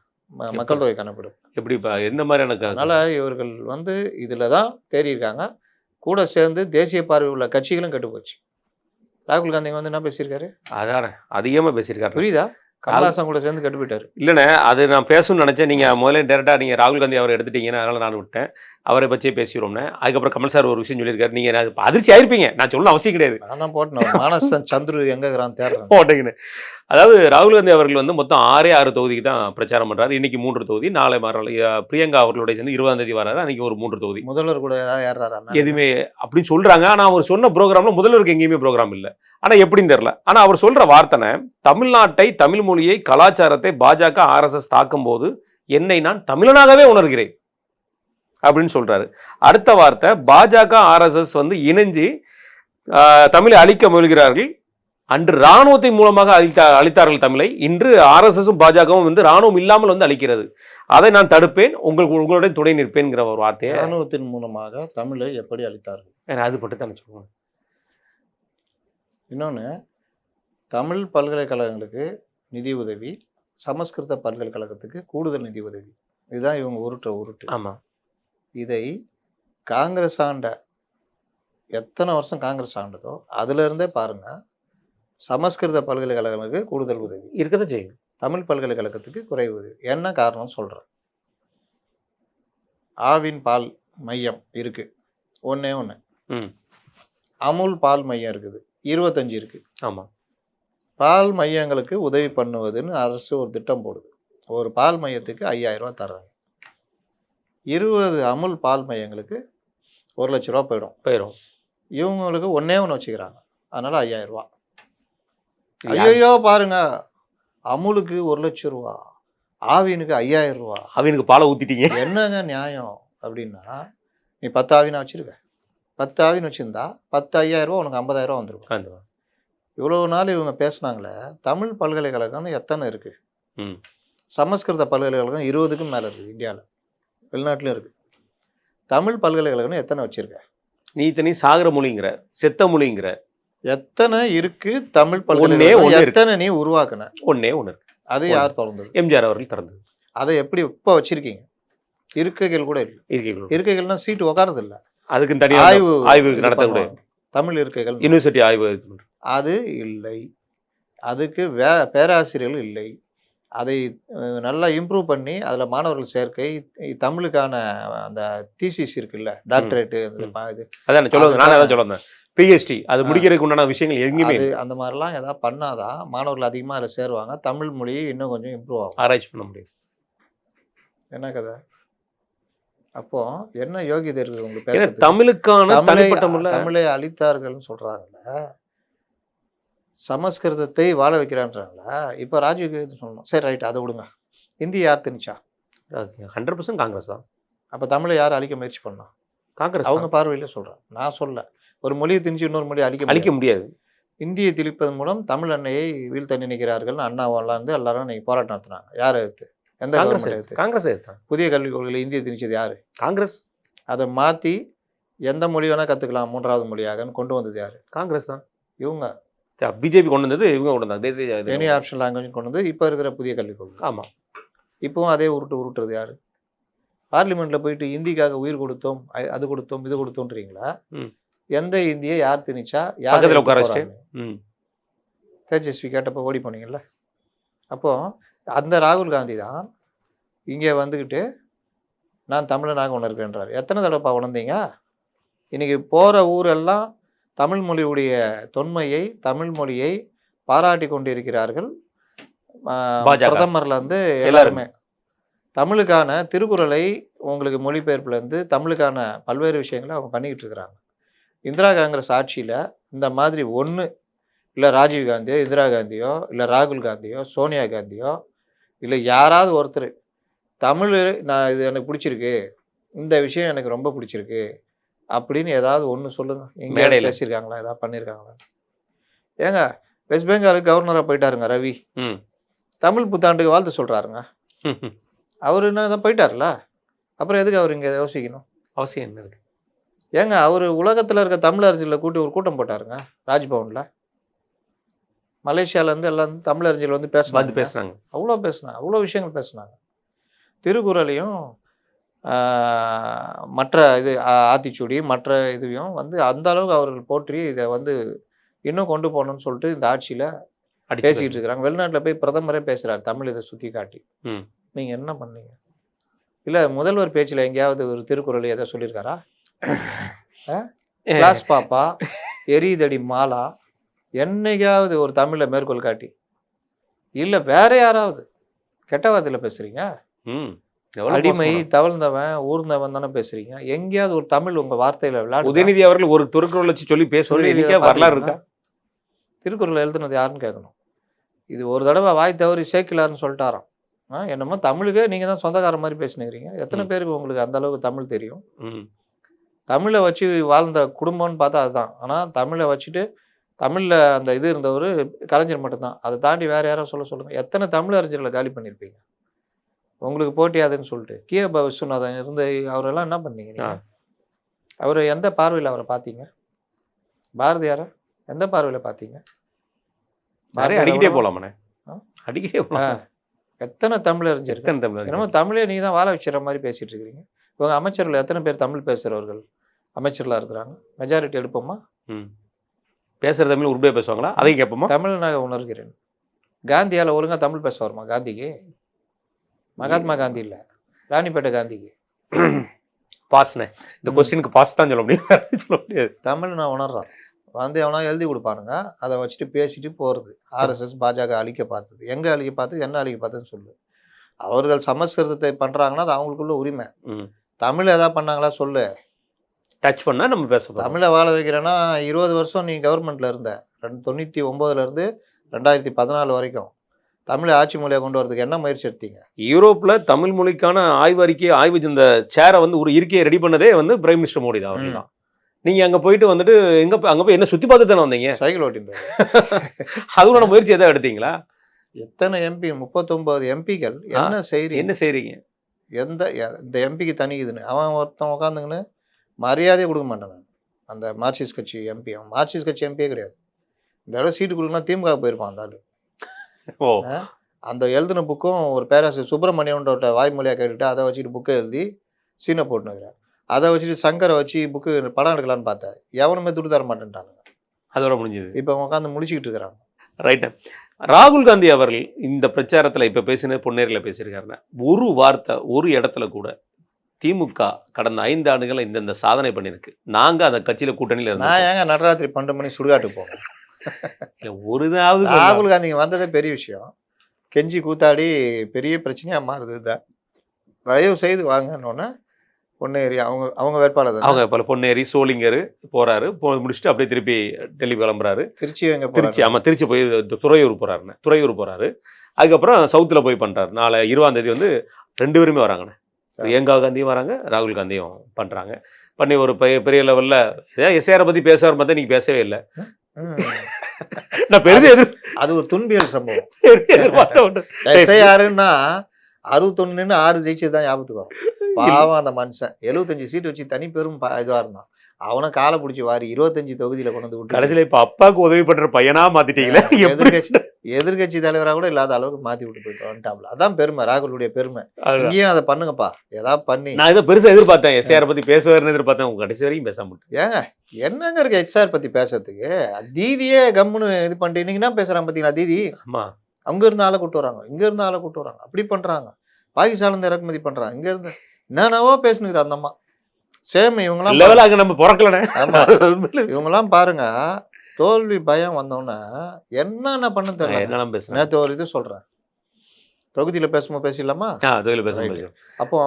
மக்கள் தொகை கணக்கெடுப்பு. எப்படிப்பா எந்த மாதிரியான? அதனால் இவர்கள் இதில் தான் தேறியிருக்காங்க. கூட சேர்ந்து தேசிய பார்வை உள்ள கட்சிகளும் கெட்டு போச்சு. ராகுல் காந்தி என்ன பேசியிருக்காரு? அதானே அதிகமாக பேசியிருக்காரு. புரியுதா? கமல்ஹாசன் கூட சேர்ந்து கெட்டு போயிட்டாரு. இல்லைண்ணே, அது நான் பேசணும்னு நினச்சேன். நீங்கள் முதல்ல டேரெக்டாக நீங்கள் ராகுல் காந்தி அவரை எடுத்துட்டீங்கன்னு அதனால் நான் விட்டேன். அவரை பற்றியே பேசிடுவோம்னே. அதுக்கப்புறம் கமல் சார் ஒரு விஷயம் சொல்லியிருக்காரு. நீங்கள் அதிர்ச்சி ஆயிருப்பீங்க, நான் சொல்லணும் அவசியம் கிடையாது. நான் போட்டேன் மானசன் சந்துரு எங்கேறான் தேடுறேன் போட்டீங்கன்னு. அதாவது ராகுல் காந்தி அவர்கள் மொத்தம் 6 தொகுதிக்கு தான் பிரச்சாரம் பண்ணுறாரு. இன்றைக்கி 3 தொகுதி, நாளை மறுநாள் பிரியங்கா அவர்களுடைய சேர்ந்து 20ஆம் தேதி வராரு. அன்றைக்கி ஒரு 3 தொகுதி. முதல்வர் கூட ஏறாரா? எதுவுமே அப்படின்னு சொல்கிறாங்க. ஆனால் அவர் சொன்ன ப்ரோக்ராமில் முதல்வருக்கு எங்கேயுமே ப்ரோக்ராம் இல்லை. ஆனால் எப்படின்னு தெரியல. ஆனால் அவர் சொல்கிற வார்த்தைனை, தமிழ்நாட்டை, தமிழ் மொழியை, கலாச்சாரத்தை பாஜக RSS தாக்கும் போது என்னை நான் தமிழனாகவே உணர்கிறேன் அப்படின்னு சொல்றாரு. அடுத்த வார்த்தை, பாஜக RSS இணைஞ்சு தமிழை அழிக்க முயல்கிறார்கள். அன்று இராணுவத்தின் மூலமாக அழித்தார்கள் தமிழை. இன்று RSSம் பாஜகவும் இராணுவம் இல்லாமல் அழிக்கிறது. அதை நான் தடுப்பேன், உங்களுடைய துணை நிற்பேன்ங்கிற ஒரு வார்த்தையை. இராணுவத்தின் மூலமாக தமிழை எப்படி அழித்தார்கள்? அது மட்டும் தான் சொல்லுவாங்க. இன்னொன்று, தமிழ் பல்கலைக்கழகங்களுக்கு நிதி உதவி, சமஸ்கிருத பல்கலைக்கழகத்துக்கு கூடுதல் நிதி உதவி. இதுதான் இவங்க உருட்டு. ஆமாம். இதை காங்கிரஸ் ஆண்ட எத்தனை வருஷம் காங்கிரஸ் ஆண்டதோ அதுலேருந்தே பாருங்கள், சமஸ்கிருத பல்கலைக்கழகங்களுக்கு கூடுதல் உதவி இருக்கதான் செய்யும், தமிழ் பல்கலைக்கழகத்துக்கு குறைவு உதவி. என்ன காரணம் சொல்கிறேன். ஆவின் பால் மையம் இருக்குது, ஒன்றே ஒன்று. அமுல் பால் மையம் இருக்குது, 25 இருக்குது. ஆமாம். பால் மையங்களுக்கு உதவி பண்ணுவதுன்னு அரசு ஒரு திட்டம் போடுது. ஒரு பால் மையத்துக்கு 5000 ரூபா தர்றாங்க. 20 அமுல் பால் மையங்களுக்கு 1,00,000 ரூபா போயிடும். போயிடும். இவங்களுக்கு ஒண்ணே ஒன்று வச்சுக்கிறாங்க. அதனால 5000 ரூபா. ஐயோ பாருங்க, அமுலுக்கு 1,00,000 ரூபா, ஆவினுக்கு 5000 ரூபா, அவனுக்கு பாலை ஊத்திட்டீங்க. என்னங்க நியாயம் அப்படின்னா, நீ 10 ஆவினா வச்சிருக்க, 10 ஆவின்னு வச்சிருந்தா 10 5000 ரூபா உனக்கு 50,000 ரூபா வந்துருக்கும். இவ்வளோ நாள் இவங்க பேசுனாங்களே, தமிழ் பல்கலைக்கழகம் எத்தனை இருக்கு? சமஸ்கிருத பல்கலைக்கழகம் 20க்கும் மேலே இருக்குது இந்தியாவில், வெளிநாட்டிலும் இருக்குது. தமிழ் பல்கலைக்கழகம் எத்தனை வச்சிருக்க? நீ தனி சாகர மொழிங்கிற, செத்த மொழிங்கிற, எத்தனை இருக்கு தமிழ் பல்கலைக்கழகம்? எத்தனை நீ உருவாக்குன? ஒன்னே ஒன்று இருக்கு. அது யார் திறந்தது? எம்ஜிஆர் அவர்கள் திறந்தது. அதை எப்படி இப்போ வச்சிருக்கீங்க? இருக்கைகள் கூட இல்லை. இருக்கைகள்னா சீட்டு உட்காரது இல்லை, அதுக்கு தனியாக ஆய்வு நடத்த தமிழ் இருக்கைகள், யூனிவர்சிட்டி ஆய்வு அது இல்லை. அதுக்கு பேராசிரியர்கள் இல்லை. அதை நல்லா இம்ப்ரூவ் பண்ணி அதில் மாணவர்கள் சேர்க்கை, தமிழுக்கான அந்த தீசிஸ் இருக்குல்ல, டாக்டரேட்டு, அதான் சொல்லுவாங்க. நான் அதான் சொல்லுவேன், பிஹெச்டி அது முடிக்கிறதுக்கு உண்டான விஷயங்கள் எங்கேயுமே அந்த மாதிரிலாம் ஏதாவது பண்ணாதான் மாணவர்கள் அதிகமாக அதில் சேருவாங்க, தமிழ் மொழி இன்னும் கொஞ்சம் இம்ப்ரூவ் ஆகும், ஆராய்ச்சி பண்ண முடியும். என்ன கதை? அப்போ என்ன யோகியதை இருக்குது உங்களுக்கு? தமிழுக்கான தமிழை அழித்தார்கள்னு சொல்றாங்கல்ல, சமஸ்கிருதத்தை வாழ வைக்கிறான்றாங்களா? இப்போ ராஜீவ் சொல்லணும், சரி ரைட், அதை விடுங்க. ஹிந்தி யார் திணிச்சா? 100% காங்கிரஸ் தான். அப்போ தமிழை யார் அழிக்க முயற்சி பண்ணா? காங்கிரஸ். அவங்க பார்வையில் சொல்கிறேன், நான் சொல்ல. ஒரு மொழியை திணிச்சு இன்னொரு மொழியை அழிக்க முடியாது. இந்தியை திணிப்பதன் மூலம் தமிழ் அன்னையை வீழ்த்த நினைக்கிறார்கள் அண்ணாவெல்லாம் வந்து எல்லாரும் இன்னைக்கு போராட்டம் நடத்துனாங்க. யார் எடுத்து? எந்த கவர்மெண்ட் எடுத்து? காங்கிரஸ் எடுத்து. புதிய கல்விக் கொள்கையில் இந்தியை திணிச்சது யாரு? காங்கிரஸ். அதை மாற்றி எந்த மொழி வேணால் கற்றுக்கலாம் 3வது மொழியாக கொண்டு வந்தது யாரு? காங்கிரஸ் தான். இவங்க பிஜேபி கொண்டு வந்தது, இவங்க கொண்டு வந்தாங்க தேசிய எனி ஆப்ஷன் லாங்குவேஜ் கொண்டு வந்து இப்போ இருக்கிற புதிய கல்விக் கொள்கை. ஆமாம். இப்போவும் அதே உருட்டுறது யாரு? பார்லிமெண்ட்டில் போயிட்டு இந்திக்காக உயிர் கொடுத்தோம், அது கொடுத்தோம், இது கொடுத்தோன்றீங்களா? எந்த இந்தியை யார் திணிச்சா? யார் தேஜஸ்வி கேட்டப்போ ஓடி போனீங்கல்ல. அப்போது அந்த ராகுல் காந்தி தான் இங்கே வந்துக்கிட்டு நான் தமிழனாக உணர்கிறேன்றார். எத்தனை தடவைப்பா உணர்ந்தீங்க? இன்றைக்கி போகிற ஊரெல்லாம் தமிழ் மொழியுடைய தொன்மையை, தமிழ் மொழியை பாராட்டி கொண்டிருக்கிறார்கள். பிரதமர்லேருந்து எல்லாருமே தமிழுக்கான திருக்குறளை உங்களுக்கு மொழிபெயர்ப்புலேருந்து தமிழுக்கான பல்வேறு விஷயங்களை அவங்க பண்ணிக்கிட்டு இருக்கிறாங்க. இந்திரா காங்கிரஸ் ஆட்சியில் இந்த மாதிரி ஒன்று இல்லை ராஜீவ் காந்தியோ, இந்திரா காந்தியோ, இல்லை ராகுல் காந்தியோ, சோனியா காந்தியோ, இல்லை யாராவது ஒருத்தர் தமிழ் நான் இது எனக்கு பிடிச்சிருக்கு, இந்த விஷயம் எனக்கு ரொம்ப பிடிச்சிருக்கு அப்படின்னு ஏதாவது ஒன்று சொல்லுங்கள். எங்கே பேசியிருக்காங்களா? ஏதாவது பண்ணியிருக்காங்களா? ஏங்க வெஸ்ட் பெங்காலுக்கு கவர்னராக போயிட்டாருங்க ரவி, தமிழ் புத்தாண்டுக்கு வாழ்த்து சொல்கிறாருங்க. அவர் என்ன போயிட்டார்ல, அப்புறம் எதுக்கு அவர் இங்கே யோசிக்கணும்? அவசியம் என்ன இருக்கு? ஏங்க அவர் உலகத்தில் இருக்க தமிழறிஞர்களை கூட்டி ஒரு கூட்டம் போட்டாருங்க ராஜ்பவனில். மலேசியாவிலேருந்து எல்லாம் தமிழறிஞர்கள் வந்து பேசுனாங்க. அவ்வளோ பேசினாங்க, அவ்வளோ விஷயங்கள் பேசினாங்க. திருக்குறளையும் மற்ற இது ஆத்திச்சூடி மற்ற இதுவையும் வந்து அந்த அளவுக்கு அவர்கள் போற்றி இதை வந்து இன்னும் கொண்டு போகணும்னு சொல்லிட்டு இந்த ஆட்சியில் பேசிக்கிட்டு இருக்கிறாங்க. வெளிநாட்டில் போய் பிரதமரே பேசுகிறார் தமிழ் இதை சுற்றி காட்டி. நீங்கள் என்ன பண்ணீங்க? இல்லை முதல்வர் பேச்சில் எங்கேயாவது ஒரு திருக்குறள் எதை சொல்லியிருக்காரா? கிளாஸ் பாப்பா, எரிதடி மாலா, என்னைக்காவது ஒரு தமிழை மேற்கோள் காட்டி? இல்லை வேற யாராவது கெட்ட வார்த்தையில் பேசுறீங்க? அடிமை, தவழ்ந்தவன், ஊர்ந்தவன் தானே பேசுறீங்க. எங்கேயாவது ஒரு தமிழ் உங்க வார்த்தையில விளையாடு. உதயநிதி அவர்கள் ஒரு திருக்குறள் வச்சு சொல்லி பேசுறது வரலாறு இருக்கா? திருக்குறள் எழுதுனது யாருன்னு கேட்கணும். இது ஒரு தடவை வாய் தவறி சேக்கிலார்னு சொல்லிட்டாராம். என்னமோ தமிழுக்கு நீங்க தான் சொந்தக்கார மாதிரி பேசினுக்கிறீங்க. எத்தனை பேருக்கு உங்களுக்கு அந்த அளவுக்கு தமிழ் தெரியும்? தமிழை வச்சு வாழ்ந்த குடும்பம்னு பார்த்தா அதுதான். ஆனால் தமிழை வச்சுட்டு தமிழில் அந்த இது இருந்தவர் கலைஞர் மட்டும்தான். அதை தாண்டி வேற யாரும் சொல்லுங்க. எத்தனை தமிழ் அறிஞர்களை காலி பண்ணியிருப்பீங்க உங்களுக்கு போட்டியாதுன்னு சொல்லிட்டு. கே.ப. விஸ்வநாதன் இருந்து அவரெல்லாம் என்ன பண்ணீங்க? அவர் எந்த பார்வையில் அவரை பார்த்தீங்க? பாரதியாரை எந்த பார்வையில் பார்த்தீங்க? அடிக்கிட்டே போலாமண்ணே, அடிக்கிட்டே போலாம். எத்தனை தமிழ் அறிஞர்? என்னமோ தமிழே நீ தான் வாழ வச்சுற மாதிரி பேசிட்டு இருக்கிறீங்க. இவங்க அமைச்சர்கள் எத்தனை பேர் தமிழ் பேசுகிறவர்கள் அமைச்சர்களாக இருக்கிறாங்க? மெஜாரிட்டி எடுப்போமா? பேசுகிற தமிழ் உருப்படியாக பேசுவாங்களா? அதையும் கேட்போமா? தமிழ்நாக உணர்கிறேன். காந்தியால் ஒழுங்காக தமிழ் பேச வருமா? காந்திக்கு மகாத்மா காந்தி இல்லை, ராணிப்பேட்டை காந்திக்கு பாஸ்னே. இந்த கொஸ்டினுக்கு பாஸ் தான் சொல்ல முடியாது. தமிழ் நான் உணர்றேன். வந்து எவனா எழுதி கொடுப்பானுங்க, அதை வச்சுட்டு பேசிட்டு போகிறது. ஆர்எஸ்எஸ் பாஜக அழிக்க பார்த்தது, எங்கே அழிக்க பார்த்தது, என்ன அழிக்க பார்த்ததுன்னு சொல்லு. அவர்கள் சமஸ்கிருதத்தை பண்றாங்கன்னா அது அவங்களுக்குள்ள உரிமை. ம். தமிழ் ஏதாவது பண்ணாங்களா சொல்லு. டச் பண்ணா நம்ம பேச போறோம். தமிழை வாழ வைக்கிறேன்னா 20 வருஷம் நீ கவர்மெண்ட்ல இருந்த 99 இருந்து 2014 வரைக்கும் தமிழை ஆட்சி மொழியை கொண்டு வரதுக்கு என்ன முயற்சி எடுத்தீங்க? யூரோப்ல தமிழ் மொழிக்கான ஆய்வு இந்த சேரை வந்து ஒரு இருக்கையை ரெடி பண்ணதே வந்து பிரைம் மினிஸ்டர் மோடி தான், அவர்கள் தான். நீங்க அங்க போயிட்டு வந்துட்டு அங்க போய் என்ன சுத்தி பார்த்து தானே வந்தீங்க? சைக்கிள் ஓட்டிட்டு அதுவோட முயற்சி எதாவது எடுத்தீங்களா? எத்தனை எம்பி 39 எம்பிக்கள் என்ன செய்றீங்க? இந்த எம்பிக்கு தனி இதுன்னு அவன் ஒருத்தன் உட்காந்துங்கன்னு மரியாதையே கொடுக்க மாட்டான். நான் அந்த மார்க்சிஸ்ட் கட்சி எம்பி, அவன் மார்க்சிஸ்ட் கட்சி எம்பியே கிடையாது. இந்த இடம் சீட்டு கொடுக்கலாம் திமுக போயிருப்பான் அந்த ஆளு. ஓ, அந்த எழுதின புக்கும் ஒரு பேராசிரியர் சுப்பிரமணியன்ற வாய்மொழியாக கேட்டுட்டு அதை வச்சுட்டு புக்கை எழுதி சீனை போட்டுனுக்கிறேன். அதை வச்சுட்டு சங்கரை வச்சு புக்கு படம் எடுக்கலான்னு பார்த்தேன். எவனுமே துட்டு தர மாட்டேன்ட்டானுங்க. அதோட முடிஞ்சது. இப்போ உட்காந்து முடிச்சுக்கிட்டு இருக்கிறாங்க. ரைட்டு. ராகுல் காந்தி அவர்கள் இந்த பிரச்சாரத்தில் இப்போ பேசின பொன்னேரியில் பேசியிருக்காருன்னா ஒரு வார்த்தை ஒரு இடத்துல கூட திமுக கடந்த 5 ஆண்டுகள் இந்த சாதனை பண்ணியிருக்கு, நாங்கள் அந்த கட்சியில் கூட்டணியில் இருந்தோம், நான் ஏங்க நடராத்திரி 12 மணி சுடுகாட்டுக்கு போகிறேன்? ஒருதாவது ராகுல் காந்திங்க வந்ததே பெரிய விஷயம். கெஞ்சி கூத்தாடி பெரிய பிரச்சனையாக மாறுது தான். தயவு செய்து வாங்கன்னொன்னே பொன்னேரி அவங்க வேட்பாளர் தான். அவங்க பல பொன்னேரி சோளிங்கர் போறாரு, முடிச்சுட்டு அப்படியே திருப்பி டெல்லி கிளம்புறாரு. திருச்சி ஆமாம், திருச்சி போய் துறையூர் போறாரு. அதுக்கப்புறம் சவுத்தில் போய் பண்ணுறாரு. நாளை 20ஆம் தேதி வந்து 2 பேருமே வராங்கண்ணே. பிரியங்கா காந்தியும் வராங்க, ராகுல் காந்தியும் பண்ணுறாங்க. பண்ணி ஒரு பெரிய லெவலில் ஏதாவது எஸ்ஐஆரை பற்றி பேசுவார் பார்த்தா நீங்கள் பேசவே இல்லை. நான் பெரிய அது ஒரு துன்பியல் சம்பவம். எஸ்ஐஆருன்னா 61 6 ஜெயிச்சது தான் ஞாபகத்துக்கு வரும். பாவம் அந்த மனுஷன் 75 சீட்டு வச்சு தனி பெரும் இதுவாக இருந்தான். அவனை காலை பிடிச்சி வாரி 25 தொகுதியில் கொண்டு வந்து விட்டு கடைசியில் இப்போ அப்பாவுக்கு உதவி பண்ற பையனா மாத்திட்டீங்களே. எதிர்கட்சி தலைவராக கூட இல்லாத அளவுக்கு மாத்தி விட்டு போயிட்டு வந்துட்டாப்ல. அதான் பெருமை, ராகுலுடைய பெருமை. இங்கேயும் அதை பண்ணுங்கப்பா, ஏதாவது பண்ணி. நான் இதை பெருசா எதிர்பார்த்தேன், எஸ்ஆர் பத்தி பேசுவார்னு எதிர்பார்த்தேன். உங்க கடைசி வரைக்கும் பேசாம ஏங்க என்னங்க இருக்கு எஸ்ஆர் பத்தி பேசுறதுக்கு? தீதியே கம்முன்னு இது பண்ணிட்டு இன்னைக்குன்னா பேசுறாங்க பார்த்தீங்களா தீதி. ஆமா, அங்க இருந்து ஆளை கூட்டு வராங்க, இங்க இருந்து ஆளை கூட்டு வராங்க, அப்படி பண்றாங்க. பாகிஸ்தான் இருந்து இறக்குமதி பண்றாங்க, இங்க இருந்து என்னென்னவோ பேசுனுக்குது அந்த அம்மா. சேம் இவங்கெல்லாம் நம்ம பிறக்கலனே. ஆமா, இவங்கெல்லாம் பாருங்க, தோல்வி பயம் வந்தோன்னே என்னென்ன பண்ண தெரியல. நேற்று ஒரு இது சொல்றேன், தொகுதியில பேசும்போது பேசிடலாமா? அப்போ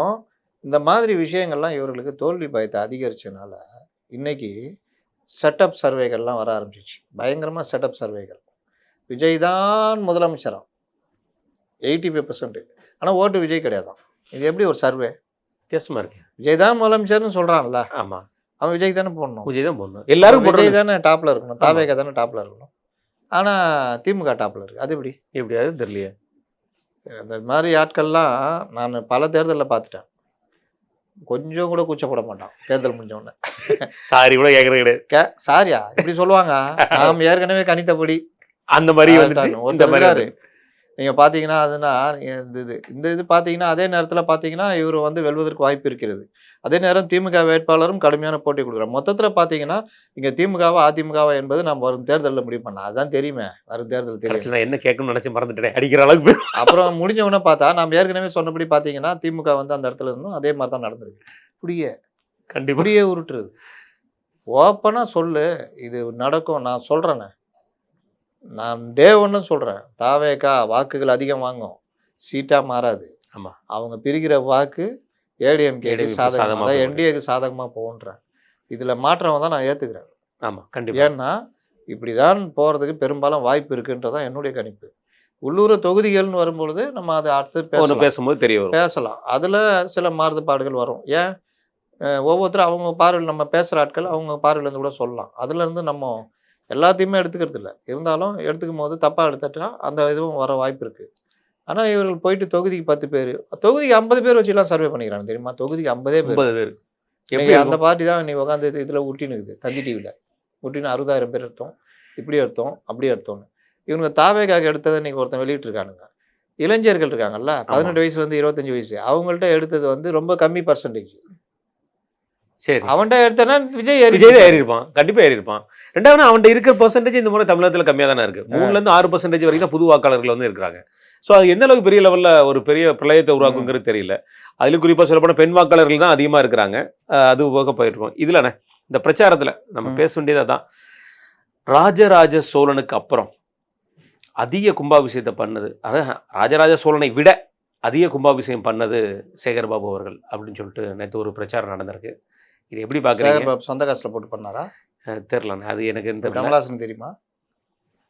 இந்த மாதிரி விஷயங்கள்லாம் இவர்களுக்கு தோல்வி பயத்தை அதிகரிச்சனால இன்னைக்கு செட்டப் சர்வேகள்லாம் வர ஆரம்பிச்சிச்சு. பயங்கரமா செட்டப் சர்வேகள். விஜய் தான் முதலமைச்சராம் 85%. ஆனால் ஓட்டு விஜய் கிடையாதான். இது எப்படி ஒரு சர்வே? வித்தியாசமா இருக்கு. விஜய் தான் முதலமைச்சர்னு சொல்றான்ல. ஆமா, அவன் விஜய் தானே போடணும். விஜய் தான் போடணும். எல்லாரும் விஜய் தானே டாப்ல இருக்கணும், தாவேகா தானே டாப்ல இருக்கணும். ஆனா திமுக டாப்ல இருக்கு. அது எப்படியாவது தெரியலையே. இந்த மாதிரி ஆட்கள்லாம் நான் பல தேர்தலில் பார்த்துட்டேன். கொஞ்சம் கூட கூச்சப்பட மாட்டான் தேர்தல் முடிஞ்சோடனே. சாரி கூட கேட்கறது கிடையாது. சாரியா இப்படி சொல்லுவாங்க? நாம் ஏற்கனவே கணித்தபடி அந்த மாதிரி நீங்கள் பார்த்தீங்கன்னா அதுனா இந்த இது பார்த்தீங்கன்னா அதே நேரத்தில் பார்த்தீங்கன்னா இவர் வந்து வெல்வதற்கு வாய்ப்பு இருக்கிறது. அதே நேரம் திமுக வேட்பாளரும் கடுமையான போட்டி கொடுக்குறாரு. மொத்தத்தில் பார்த்தீங்கன்னா இங்கே திமுகவா அதிமுகவா என்பது நம்ம வரும் தேர்தலில் முடிவு பண்ணலாம். அதுதான் தெரியுமே, வரும் தேர்தல் தெரியும். என்ன கேட்கணும்னு நினச்சி மறந்துட்டேன் அடிக்கிற அளவுக்கு. அப்புறம் முடிஞ்சவொன்னே பார்த்தா நம்ம ஏற்கனவே சொன்னபடி பார்த்தீங்கன்னா திமுக வந்து அந்த இடத்துல இருந்தும் அதே மாதிரி தான் நடந்திருக்கு. இப்படியே உருட்டுறது. ஓப்பனாக சொல்லு, இது நடக்கும். நான் சொல்கிறேனே, நான் டே 1 சொல்கிறேன், தாவேகா வாக்குகள் அதிகம் வாங்கும், சீட்டாக மாறாது. ஆமாம், அவங்க பிரிக்கிற வாக்கு ஏடிஎம்கே சாதகமாக, என்டிஏக்கு சாதகமாக போகுன்றேன். இதில் மாற்றம் தான் நான் ஏற்றுக்கிறேன். ஆமாம், கண்டிப்பாக. ஏன்னா இப்படி தான் போகிறதுக்கு பெரும்பாலும் வாய்ப்பு இருக்குன்றதான் என்னுடைய கணிப்பு. உள்ளூர் தொகுதிகள்னு வரும்பொழுது நம்ம அதை அடுத்து பேசும்போது பேசலாம். அதில் சில மாறுபாடுகள் வரும். ஏன் ஒவ்வொருத்தரும் அவங்க பார்வையில் நம்ம பேசுகிற ஆட்கள் அவங்க பார்வையிலேருந்து கூட சொல்லலாம். அதுலேருந்து நம்ம எல்லாத்தையுமே எடுத்துக்கிறது இல்லை. இருந்தாலும் எடுத்துக்கும் போது தப்பாக எடுத்துட்டா அந்த இதுவும் வர வாய்ப்பு இருக்குது. ஆனால் இவர்கள் போயிட்டு தொகுதிக்கு 10 பேர், தொகுதிக்கு 50 பேர் வச்சுலாம் சர்வே பண்ணிக்கிறாங்க தெரியுமா? தொகுதிக்கு 50 பேர். அந்த பார்ட்டி தான் நீ உட்காந்து இதில் ஊட்டினுக்குது, தந்தி டிவியில் ஊட்டின்னு 60,000 பேர் எடுத்தோம், இப்படி எடுத்தோம், அப்படி எடுத்தோம்னு. இவங்க தாவேக்காக எடுத்ததை இன்னைக்கு ஒருத்தன் வெளியிட்டிருக்கானுங்க. இளைஞர்கள் இருக்காங்கல்ல, 18 வயசுலேருந்து 25 வயசு, அவங்கள்ட்ட எடுத்தது வந்து ரொம்ப கம்மி பர்சன்டேஜ். சரி, அவன்கிட்ட எடுத்தனா விஜய் ஏறி இருப்பான், கண்டிப்பாக ஏறி இருப்பான். ரெண்டாவது அவன்கிட்ட இருக்கிற பர்சன்டேஜ் இந்த முறை தமிழகத்தில் கம்மியாக தானே இருக்குது. 3லேருந்து 6% வரைக்கும் தான் புது வாக்காளர்கள் வந்து இருக்கிறாங்க. ஸோ அது எந்த அளவுக்கு பெரிய லெவலில் ஒரு பெரிய பிரளயத்தை உருவாக்குங்கிறது தெரியல. அதிலும் குறிப்பாக சொல்லப்போனால் பெண் வாக்காளர்கள் தான் அதிகமாக இருக்கிறாங்க. அது போக போயிட்டுருக்கோம். இதில் இந்த பிரச்சாரத்தில் நம்ம பேச வேண்டியதாக தான், ராஜராஜ சோழனுக்கு அப்புறம் அதிக கும்பாபிஷேகத்தை பண்ணது, அதான் ராஜராஜ சோழனை விட அதிக கும்பாபிஷேகம் பண்ணது சேகர்பாபு அவர்கள் அப்படின்னு சொல்லிட்டு நேற்று ஒரு பிரச்சாரம் நடந்திருக்கு. இது எப்படி பார்க்குறீங்க? சேகர்பாபு சொந்த காசில் போட்டு பண்ணாரா? தெரிலண்ணே, அது எனக்கு இந்த கமலஹாசன் தெரியுமா?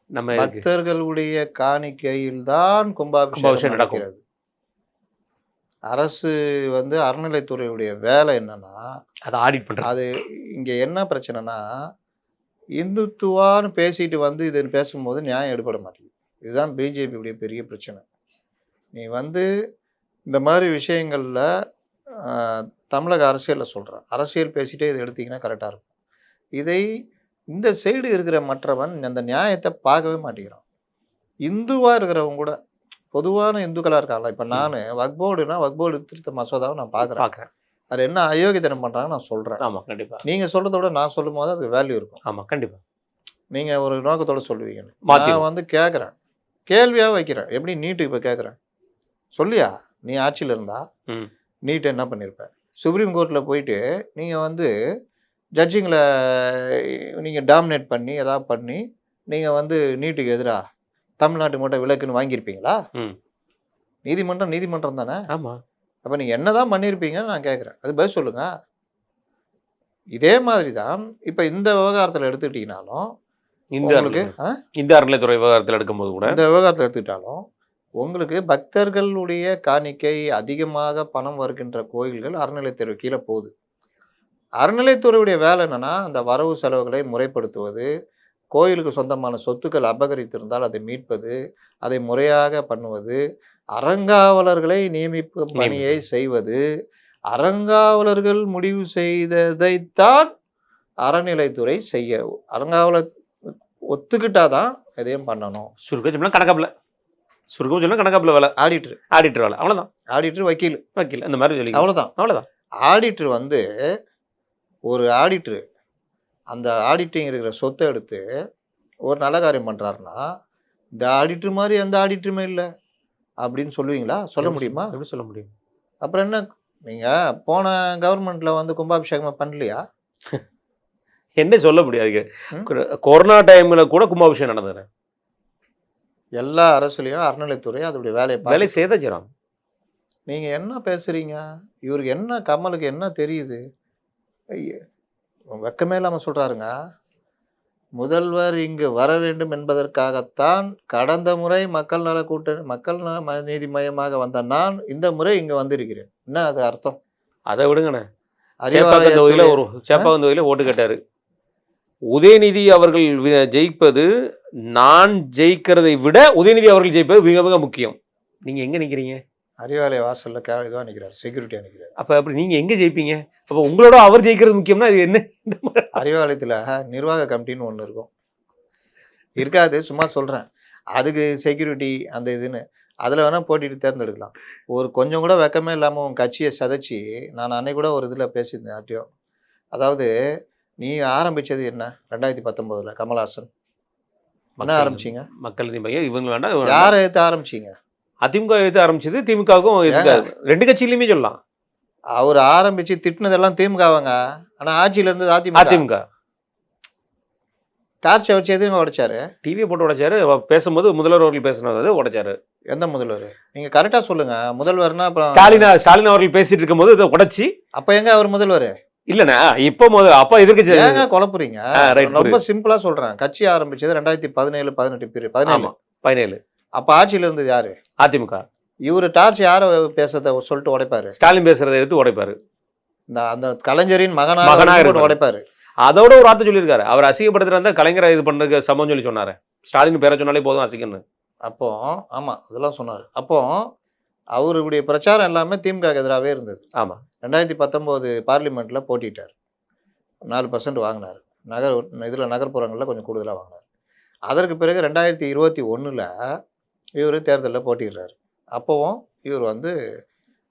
நம்ம பக்தர்களுடைய காணிக்கையில் தான் கும்பாபிஷேகம் நடக்கும். நடக்கிறது. அரசு வந்து அறநிலைத்துறையுடைய வேலை என்னன்னா, அதை ஆடிட் பண்ணுறது. அது இங்கே என்ன பிரச்சனைனா, இந்துத்துவான்னு பேசிட்டு வந்து இது பேசும்போது நியாயம் எடுபட மாட்டேங்குது. இதுதான் பிஜேபியுடைய பெரிய பிரச்சனை. நீ வந்து இந்த மாதிரி விஷயங்களில் தமிழக அரசியலில் சொல்கிறேன், அரசியல் பேசிட்டே இதை எடுத்தீங்கன்னா கரெக்டாக இருக்கும். இதை இந்த சைடு இருக்கிற மற்றவன் அந்த நியாயத்தை பார்க்கவே மாட்டேங்கிறான். இந்துவாக இருக்கிறவங்க கூட, பொதுவான இந்துக்களாக இருக்காங்களா, இப்போ நான் வக்போர்டுனா வக்போர்டு திருத்த மசோதாவை நான் பார்க்குறேன். அது என்ன அயோக்கியத்தனம் பண்ணுறாங்கன்னு நான் சொல்கிறேன். ஆமாம், கண்டிப்பாக. நீங்கள் சொல்கிறத விட நான் சொல்லும் போது அதுக்கு வேல்யூ இருக்கும். ஆமாம், கண்டிப்பாக. நீங்கள் ஒரு நோக்கத்தோடு சொல்லுவீங்க. நான் வந்து கேட்குறேன், கேள்வியாக வைக்கிறேன். எப்படி நீட்டு இப்போ கேட்குறேன், சொல்லியா நீ ஆட்சியில் இருந்தா நீட்டு என்ன பண்ணியிருப்ப? சுப்ரீம் கோர்ட்டில் போயிட்டு நீங்கள் வந்து ஜட்ஜிங்களை நீங்கள் டாமினேட் பண்ணி எதாவது பண்ணி நீங்கள் வந்து நீட்டுக்கு எதிராக தமிழ்நாட்டு மட்டும் விலக்குன்னு வாங்கியிருப்பீங்களா? நீதிமன்றம் தானே. ஆமாம். அப்போ நீங்கள் என்ன தான் பண்ணியிருப்பீங்கன்னு நான் கேட்குறேன், அது பதில் சொல்லுங்கள். இதே மாதிரி தான் இப்போ இந்த விவகாரத்தில் எடுத்துக்கிட்டீங்கனாலும் உங்களுக்கு இந்த அறநிலைத்துறை விவகாரத்தில் எடுக்கும்போது கூட இந்த விவகாரத்தில் எடுத்துக்கிட்டாலும் உங்களுக்கு பக்தர்களுடைய காணிக்கை அதிகமாக பணம் வருகின்ற கோயில்கள் அறநிலைத்துறை கீழே போகுது. அறநிலைத்துறையுடைய வேலை என்னன்னா, அந்த வரவு செலவுகளை முறைப்படுத்துவது, கோயிலுக்கு சொந்தமான சொத்துக்கள் அபகரித்திருந்தால் அதை மீட்பது, அதை முறையாக பண்ணுவது, அறங்காவலர்களை நியமிப்பு பணியை செய்வது, அறங்காவலர்கள் முடிவு செய்ததைத்தான் அறநிலைத்துறை செய்ய, அறங்காவலர் ஒத்துக்கிட்டாதான் எதையும் பண்ணணும். சுருக்கம் கணக்காப்பில் வேலை, ஆடிட்டர் வேலை, அவ்வளோதான். ஆடிட்டர் வக்கீல் அந்த மாதிரி சொல்லி அவ்வளோதான். ஆடிட்டர் வந்து ஒரு ஆடிட்டர் அந்த ஆடிட்டிங் இருக்கிற சொத்தை எடுத்து ஒரு நல்ல காரியம் பண்ணுறாருன்னா, இந்த ஆடிட்டர் மாதிரி எந்த ஆடிட்டருமே இல்லை அப்படின்னு சொல்லுவீங்களா? சொல்ல முடியுமா? எப்படி சொல்ல முடியும்? அப்புறம் என்ன, நீங்கள் போன கவர்மெண்ட்டில் வந்து கும்பாபிஷேகமாக பண்ணலையா? என்ன சொல்ல முடியாது. கொரோனா டைமில் கூட கும்பாபிஷேகம் நடந்தது. எல்லா அரசுலையும் அறநிலைத்துறை அதோடைய வேலை செய்தாச்சுறாங்க. நீங்கள் என்ன பேசுகிறீங்க? இவருக்கு என்ன, கமலுக்கு என்ன தெரியுது? வெக்கமே இல்லாமல் சொல்கிறாருங்க. முதல்வர் இங்கு வர வேண்டும் என்பதற்காகத்தான் கடந்த முறை மக்கள் நீதி மையமாக வந்த நான் இந்த முறை இங்கே வந்திருக்கிறேன். என்ன அது அர்த்தம்? அதை விடுங்கண்ணே. சேப்பாக்கம் தொகுதியில் ஓட்டு கேட்டார். உதயநிதி அவர்கள் ஜெயிப்பது, நான் ஜெயிக்கிறதை விட உதயநிதி அவர்கள் ஜெயிப்பது மிக மிக முக்கியம். நீங்கள் எங்கே நிற்கிறீங்க? அறிவாலய வாசலில் இதுவாக நிற்கிறார், செக்யூரிட்டியாக நிற்கிறார். அப்போ அப்படி நீங்கள் எங்கே ஜெயிப்பீங்க? அப்போ உங்களோட அவர் ஜெயிக்கிறது முக்கியம்னா இது என்ன? அறிவாலயத்தில் நிர்வாக கமிட்டின்னு ஒன்று இருக்கும், இருக்காது, சும்மா சொல்கிறேன். அதுக்கு செக்யூரிட்டி அந்த இதுன்னு அதில் வேணால் போட்டிட்டு தேர்ந்தெடுக்கலாம். ஒரு கொஞ்சம் கூட வெக்கமே இல்லாமல் உன் கட்சியை சதைச்சி, நான் அன்னைக்கு கூட ஒரு இதில் பேசியிருந்தேன் யார்ட்டையும். அதாவது நீ ஆரம்பித்தது என்ன 2019 கமல்ஹாசன் என்ன ஆரம்பிச்சிங்க? மக்கள் நீதி மையம். இவங்க வேண்டாம், யாரை எடுத்து ஆரம்பிச்சிங்க? அதிமுக எடுத்து ஆரம்பிச்சது, திமுகவுக்கும் ரெண்டு கட்சியிலுமே சொல்லலாம். அவர் ஆரம்பித்து திட்டினதெல்லாம் திமுகவாங்க, ஆனால் ஆட்சியில் இருந்தது அதிமுக. டார்ச்சை வச்சு எதுவும் உடைச்சாரு, டிவியை போட்டு உடைச்சாரு. பேசும்போது முதல்வர் அவர்கள் பேசினது உடைச்சாரு. எந்த முதல்வர்? நீங்கள் கரெக்டாக சொல்லுங்கள். முதல்வர்னா அப்புறம் ஸ்டாலின் அவர்கள் பேசிட்டு இருக்கும்போது இதை உடைச்சி, அப்போ எங்க அவர் முதல்வர் இல்லைண்ணா? இப்போ அப்போ எதிர்க்கட்சி ஏங்க குழப்புறீங்க? ரொம்ப சிம்பிளாக சொல்கிறேன். கட்சி ஆரம்பிச்சது 2017 அப்போ ஆட்சியில் இருந்தது யாரு? அதிமுக. இவர் டார்ச் யாரை பேசுறத சொல்லிட்டு உடைப்பாரு? ஸ்டாலின் பேசுறதை எடுத்து உடைப்பாரு. அந்த கலைஞரின் மகனாக உடைப்பாரு. அதோட ஒரு வார்த்தை சொல்லியிருக்காரு, அவர் அசிங்கப்படுத்துறா கலைஞரை இது பண்ணுறதுக்கு சமம் சொல்லி சொன்னாரு. ஸ்டாலின் பேரை சொன்னாலே போதும் அசிங்கன்னு. அப்போ ஆமாம், அதெல்லாம் சொன்னார். அப்போ அவருடைய பிரச்சாரம் எல்லாமே திமுக எதிராகவே இருந்தது. ஆமாம். 2019 பார்லிமெண்ட்டில் போட்டிட்டார், 4% வாங்கினார். நகர்ப்புறங்களில் கொஞ்சம் கூடுதலாக வாங்கினார். அதற்கு பிறகு 2021 இவர் தேர்தலில் போட்டிடுறாரு. அப்போவும் இவர் வந்து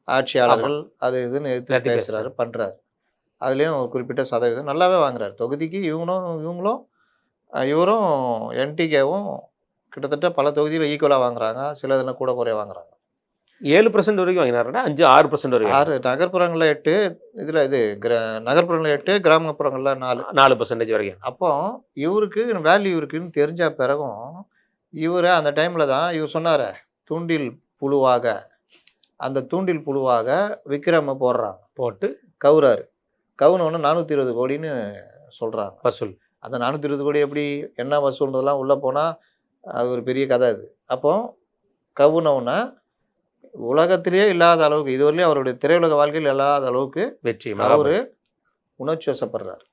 ஆட்சியாளர்கள் அது இதுன்னு எதிர்த்து பேசுகிறாரு, பண்ணுறாரு. அதுலேயும் ஒரு குறிப்பிட்ட சதவீதம் நல்லாவே வாங்குறாரு. தொகுதிக்கு இவரும் என்டிகேவும் கிட்டத்தட்ட பல தொகுதியில் ஈக்குவலாக வாங்குறாங்க, சில இதில் கூட குறைய வாங்குறாங்க. 7% வரைக்கும் வாங்கினாருன்னா 6% வரைக்கும். 6 நகர்ப்புறங்களில் 8, இதில் நகர்ப்புறங்களில் 8, கிராமப்புறங்களில் 4% வரைக்கும். அப்போ இவருக்கு வேல்யூ இருக்குன்னு தெரிஞ்ச பிறகும் இவர் அந்த டைமில் தான் இவர் சொன்னார், தூண்டில் புழுவாக அந்த தூண்டில் புழுவாக விக்ரம போடுறாங்க, போட்டு கவுறாரு. கவுனோன்னு 420 கோடின்னு சொல்றாங்க. வசூல். அந்த 420 கோடி எப்படி என்ன வசூல்ன்றதெல்லாம் உள்ள போனா அது ஒரு பெரிய கதை அது. அப்போ கவுனவுன்னா உலகத்திலேயே இல்லாத அளவுக்கு இதுவரையிலும் அவருடைய திரையுலக வாழ்க்கையில் இல்லாத அளவுக்கு வெற்றி அவரு உணர்ச்சி வசப்படுறாரு.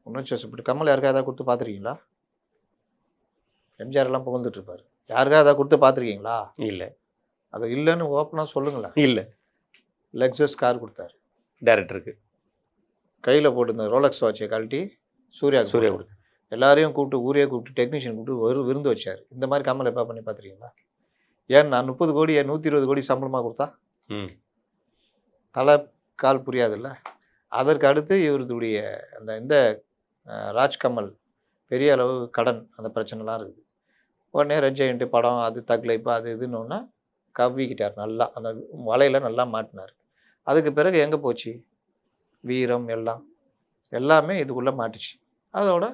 உணர்ச்சி வசப்பட்டு கமல் யாருக்கா ஏதாவது கொடுத்து பார்த்துருக்கீங்களா? எம்ஜிஆர் எல்லாம் புகழ்ந்துட்டு இருப்பாரு. யாருக்கா ஏதாவது கொடுத்து பார்த்துருக்கீங்களா? இல்ல அது இல்லைன்னு ஓப்பனாக சொல்லுங்களேன். இல்ல லெக்ஸஸ் கார் கொடுத்தாரு டைரக்டருக்கு. கையில் போட்டு ரோலக்ஸ் வாட்சை கழட்டி சூர்யா கொடுத்தாரு. எல்லாரையும் கூப்பிட்டு ஊரே கூப்பிட்டு டெக்னீஷியன் கூப்பிட்டு ஒரு விருந்து வச்சார். இந்த மாதிரி கமல் எப்போ பண்ணி பார்த்துருக்கீங்களா? ஏன் நான் 30 கோடி 120 கோடி சம்பளமாக கொடுத்தா தலை கால் புரியாதுல்ல. அதற்கு அடுத்து இவருடைய அந்த இந்த ராஜ்கமல் பெரிய அளவு கடன் அந்த பிரச்சனைலாம் இருக்குது. உடனே ரெட் ஜெயண்ட் படம் அது தக்லைப்பு அது இதுன்னு கவ்விக்கிட்டார். நல்லா அந்த வலையில் நல்லா மாட்டினார். அதுக்கு பிறகு எங்கே போச்சு வீரம் எல்லாமே இதுக்குள்ளே மாட்டுச்சு. அதோட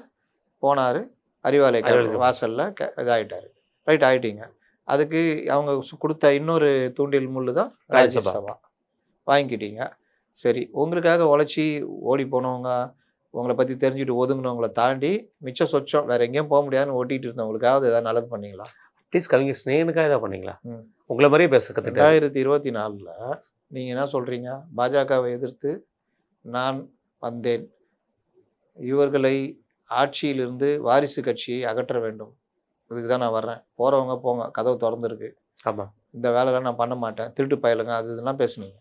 போனார் அறிவாலய வாசலில் இதாகிட்டார். ரைட் ஆகிட்டீங்க. அதுக்கு அவங்க கொடுத்த இன்னொரு தூண்டில் முள்ளு தான் ராஜ்யசபா. வாங்கிக்கிட்டீங்க. சரி, உங்களுக்காக உழைச்சி ஓடி போனவங்க உங்களை பற்றி தெரிஞ்சுட்டு ஒதுங்கினவங்களை தாண்டி மிச்ச சொச்சம் வேறு எங்கேயும் போக முடியாதுன்னு ஓட்டிகிட்டு இருந்தவங்களுக்காவது ஏதாவது நல்லது பண்ணீங்களா? அட்லீஸ்ட் கவிஞர் ஸ்னேகனுக்காக ஏதாவது பண்ணீங்களா? உங்களை மாதிரியே பேச கற்றுட்டு 2024 நீங்கள் என்ன சொல்கிறீங்க? பாஜகவை எதிர்த்து நான் வந்தேன், இவர்களை ஆட்சியிலிருந்து வாரிசு கட்சியை அகற்ற வேண்டும், இதுக்கு தான் நான் வர்றேன், போகிறவங்க போங்க, கதவு திறந்துருக்கு, ஆமாம், இந்த வேலைலாம் நான் பண்ண மாட்டேன், திருட்டு பயலுங்க அது இதெல்லாம் பேசுனீங்க.